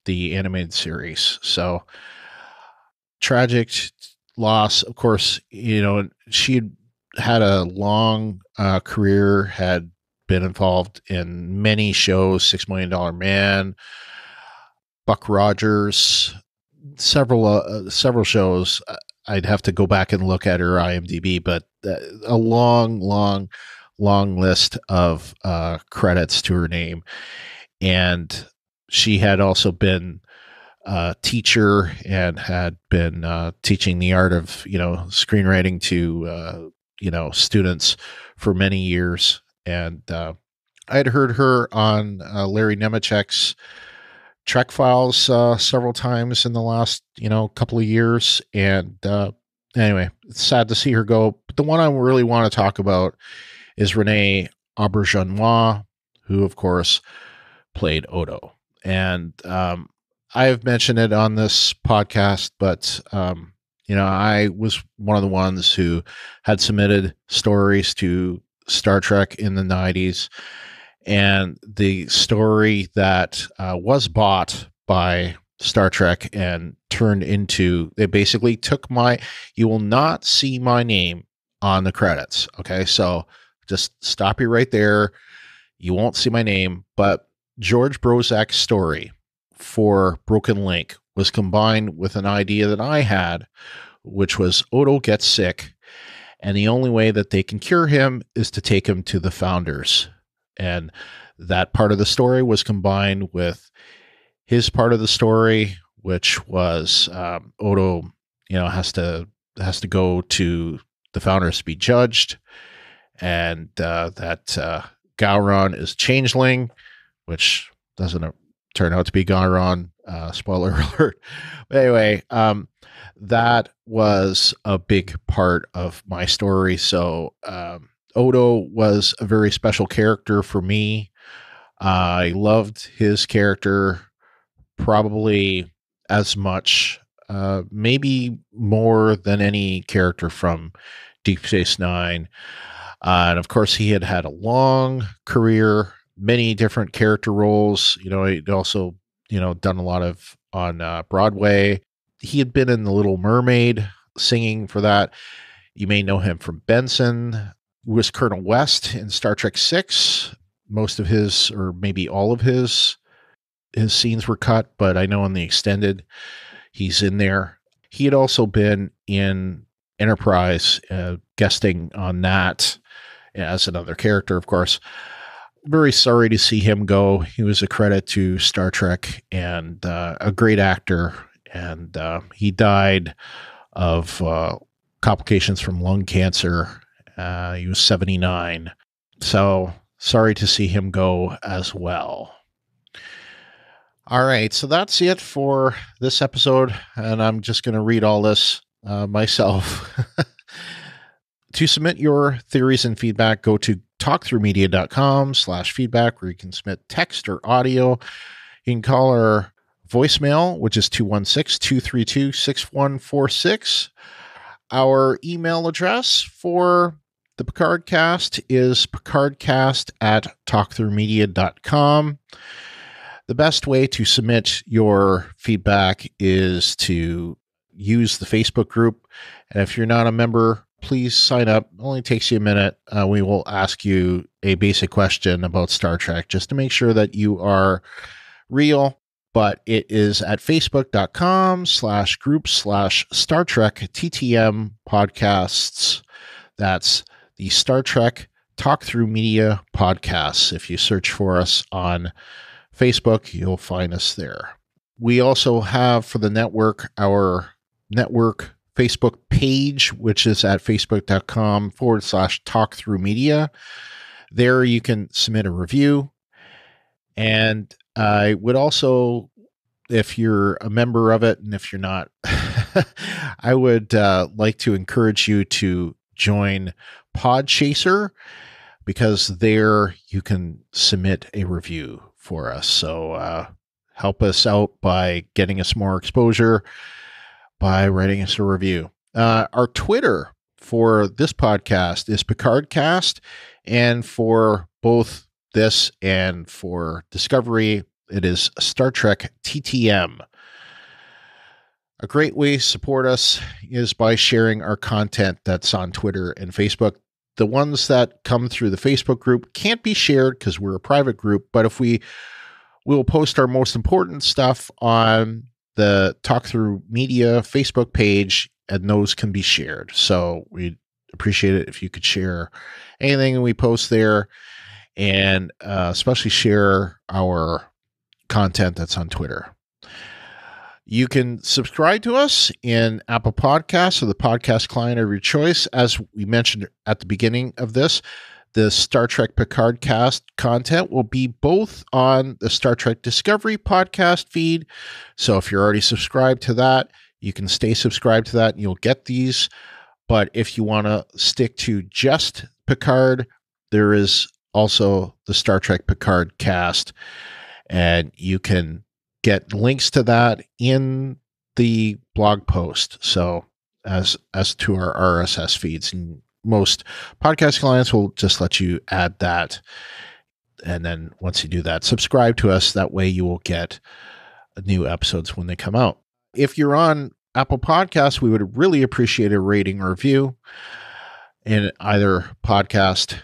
the animated series. So tragic loss. Of course, she had a long career, had been involved in many shows, $6 Million Man, Buck Rogers, several shows. I'd have to go back and look at her IMDb, but a long list of credits to her name. And she had also been a teacher and had been teaching the art of, screenwriting to, students for many years. And I had heard her on Larry Nemechek's Trek Files several times in the last, couple of years. And anyway, it's sad to see her go. But the one I really want to talk about is Renee Auberjonois, who, of course, played Odo. And I have mentioned it on this podcast, but, I was one of the ones who had submitted stories to Star Trek in the 90s, and the story that was bought by Star Trek and turned into, they basically took you will not see my name on the credits. Okay, so just stop you right there. You won't see my name, but George Brozak's story for Broken Link was combined with an idea that I had, which was Odo gets sick, and the only way that they can cure him is to take him to the Founders. And that part of the story was combined with his part of the story, which was Odo, has to go to the Founders to be judged, and that Gowron is changeling, which doesn't turn out to be Gowron. Spoiler alert. But anyway, that was a big part of my story. So Odo was a very special character for me. I loved his character probably as much, maybe more than any character from Deep Space Nine. And of course, he had a long career, many different character roles. He'd also, done a lot of on Broadway. He had been in The Little Mermaid, singing for that. You may know him from Benson. Was Colonel West in Star Trek 6. Most of his, or maybe all of his scenes were cut, but I know in the extended, he's in there. He had also been in Enterprise, guesting on that as another character, of course. Very sorry to see him go. He was a credit to Star Trek and a great actor. And he died of complications from lung cancer. He was 79. So sorry to see him go as well. All right, so that's it for this episode. And I'm just going to read all this myself. To submit your theories and feedback, go to talkthroughmedia.com/feedback, where you can submit text or audio. You can call our voicemail, which is 216-232-6146. Our email address for the Picard Cast is picardcast@talkthroughmedia.com. The best way to submit your feedback is to use the Facebook group. And if you're not a member, please sign up. It only takes you a minute. We will ask you a basic question about Star Trek just to make sure that you are real. But it is at facebook.com/group/Star Trek TTM podcasts. That's the Star Trek Talk Through Media podcasts. If you search for us on Facebook, you'll find us there. We also have for the network, our network Facebook page, which is at facebook.com/talkthroughmedia. There you can submit a review. And I would also, if you're a member of it, and if you're not, I would like to encourage you to join Podchaser, because there you can submit a review for us. So help us out by getting us more exposure by writing us a review. Our Twitter for this podcast is Picard Cast, and for both this and for Discovery, it is Star Trek TTM. A great way to support us is by sharing our content that's on Twitter and Facebook. The ones that come through the Facebook group can't be shared because we're a private group, but if we'll post our most important stuff on the Talk Through Media Facebook page, and those can be shared. So we'd appreciate it if you could share anything we post there, and especially share our content that's on Twitter. You can subscribe to us in Apple Podcasts or the podcast client of your choice. As we mentioned at the beginning of this, the Star Trek Picard Cast content will be both on the Star Trek Discovery podcast feed. So if you're already subscribed to that, you can stay subscribed to that and you'll get these. But if you want to stick to just Picard, there is also the Star Trek Picard Cast, and you can get links to that in the blog post. So as to our RSS feeds, and most podcast clients will just let you add that. And then once you do that, subscribe to us. That way you will get new episodes when they come out. If you're on Apple Podcasts, we would really appreciate a rating or review in either podcast.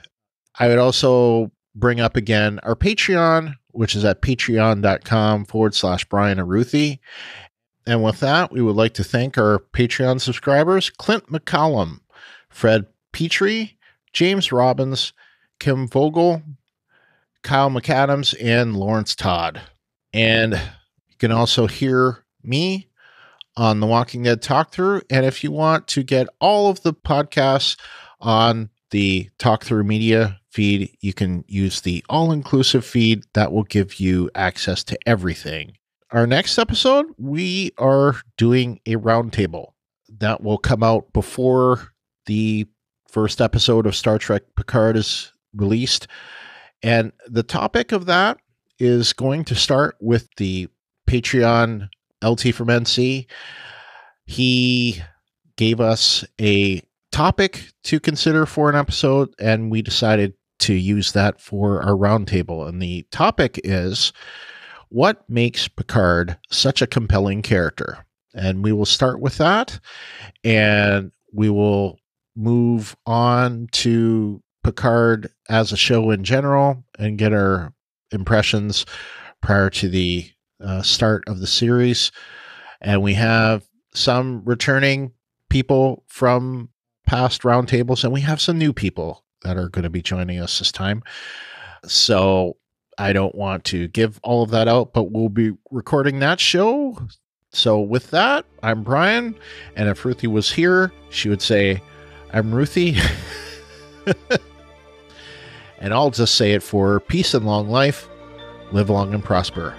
I would also bring up again our Patreon, which is at patreon.com/Brian and Ruthie. And with that, we would like to thank our Patreon subscribers, Clint McCollum, Fred Petrie, James Robbins, Kim Vogel, Kyle McAdams, and Lawrence Todd. And you can also hear me on the Walking Dead Talk Through. And if you want to get all of the podcasts on the Talk Through Media feed, you can use the all-inclusive feed. That will give you access to everything. Our next episode, we are doing a roundtable that will come out before the first episode of Star Trek Picard is released. And the topic of that is going to start with the Patreon LT from NC. He gave us a topic to consider for an episode, and we decided to use that for our roundtable. And the topic is, what makes Picard such a compelling character? And we will start with that, and we will move on to Picard as a show in general and get our impressions prior to the start of the series. And we have some returning people from past roundtables, and we have some new people that are going to be joining us this time. So I don't want to give all of that out, but we'll be recording that show. So with that, I'm Brian, and if Ruthie was here, she would say, I'm Ruthie. And I'll just say it for peace and long life. Live long and prosper.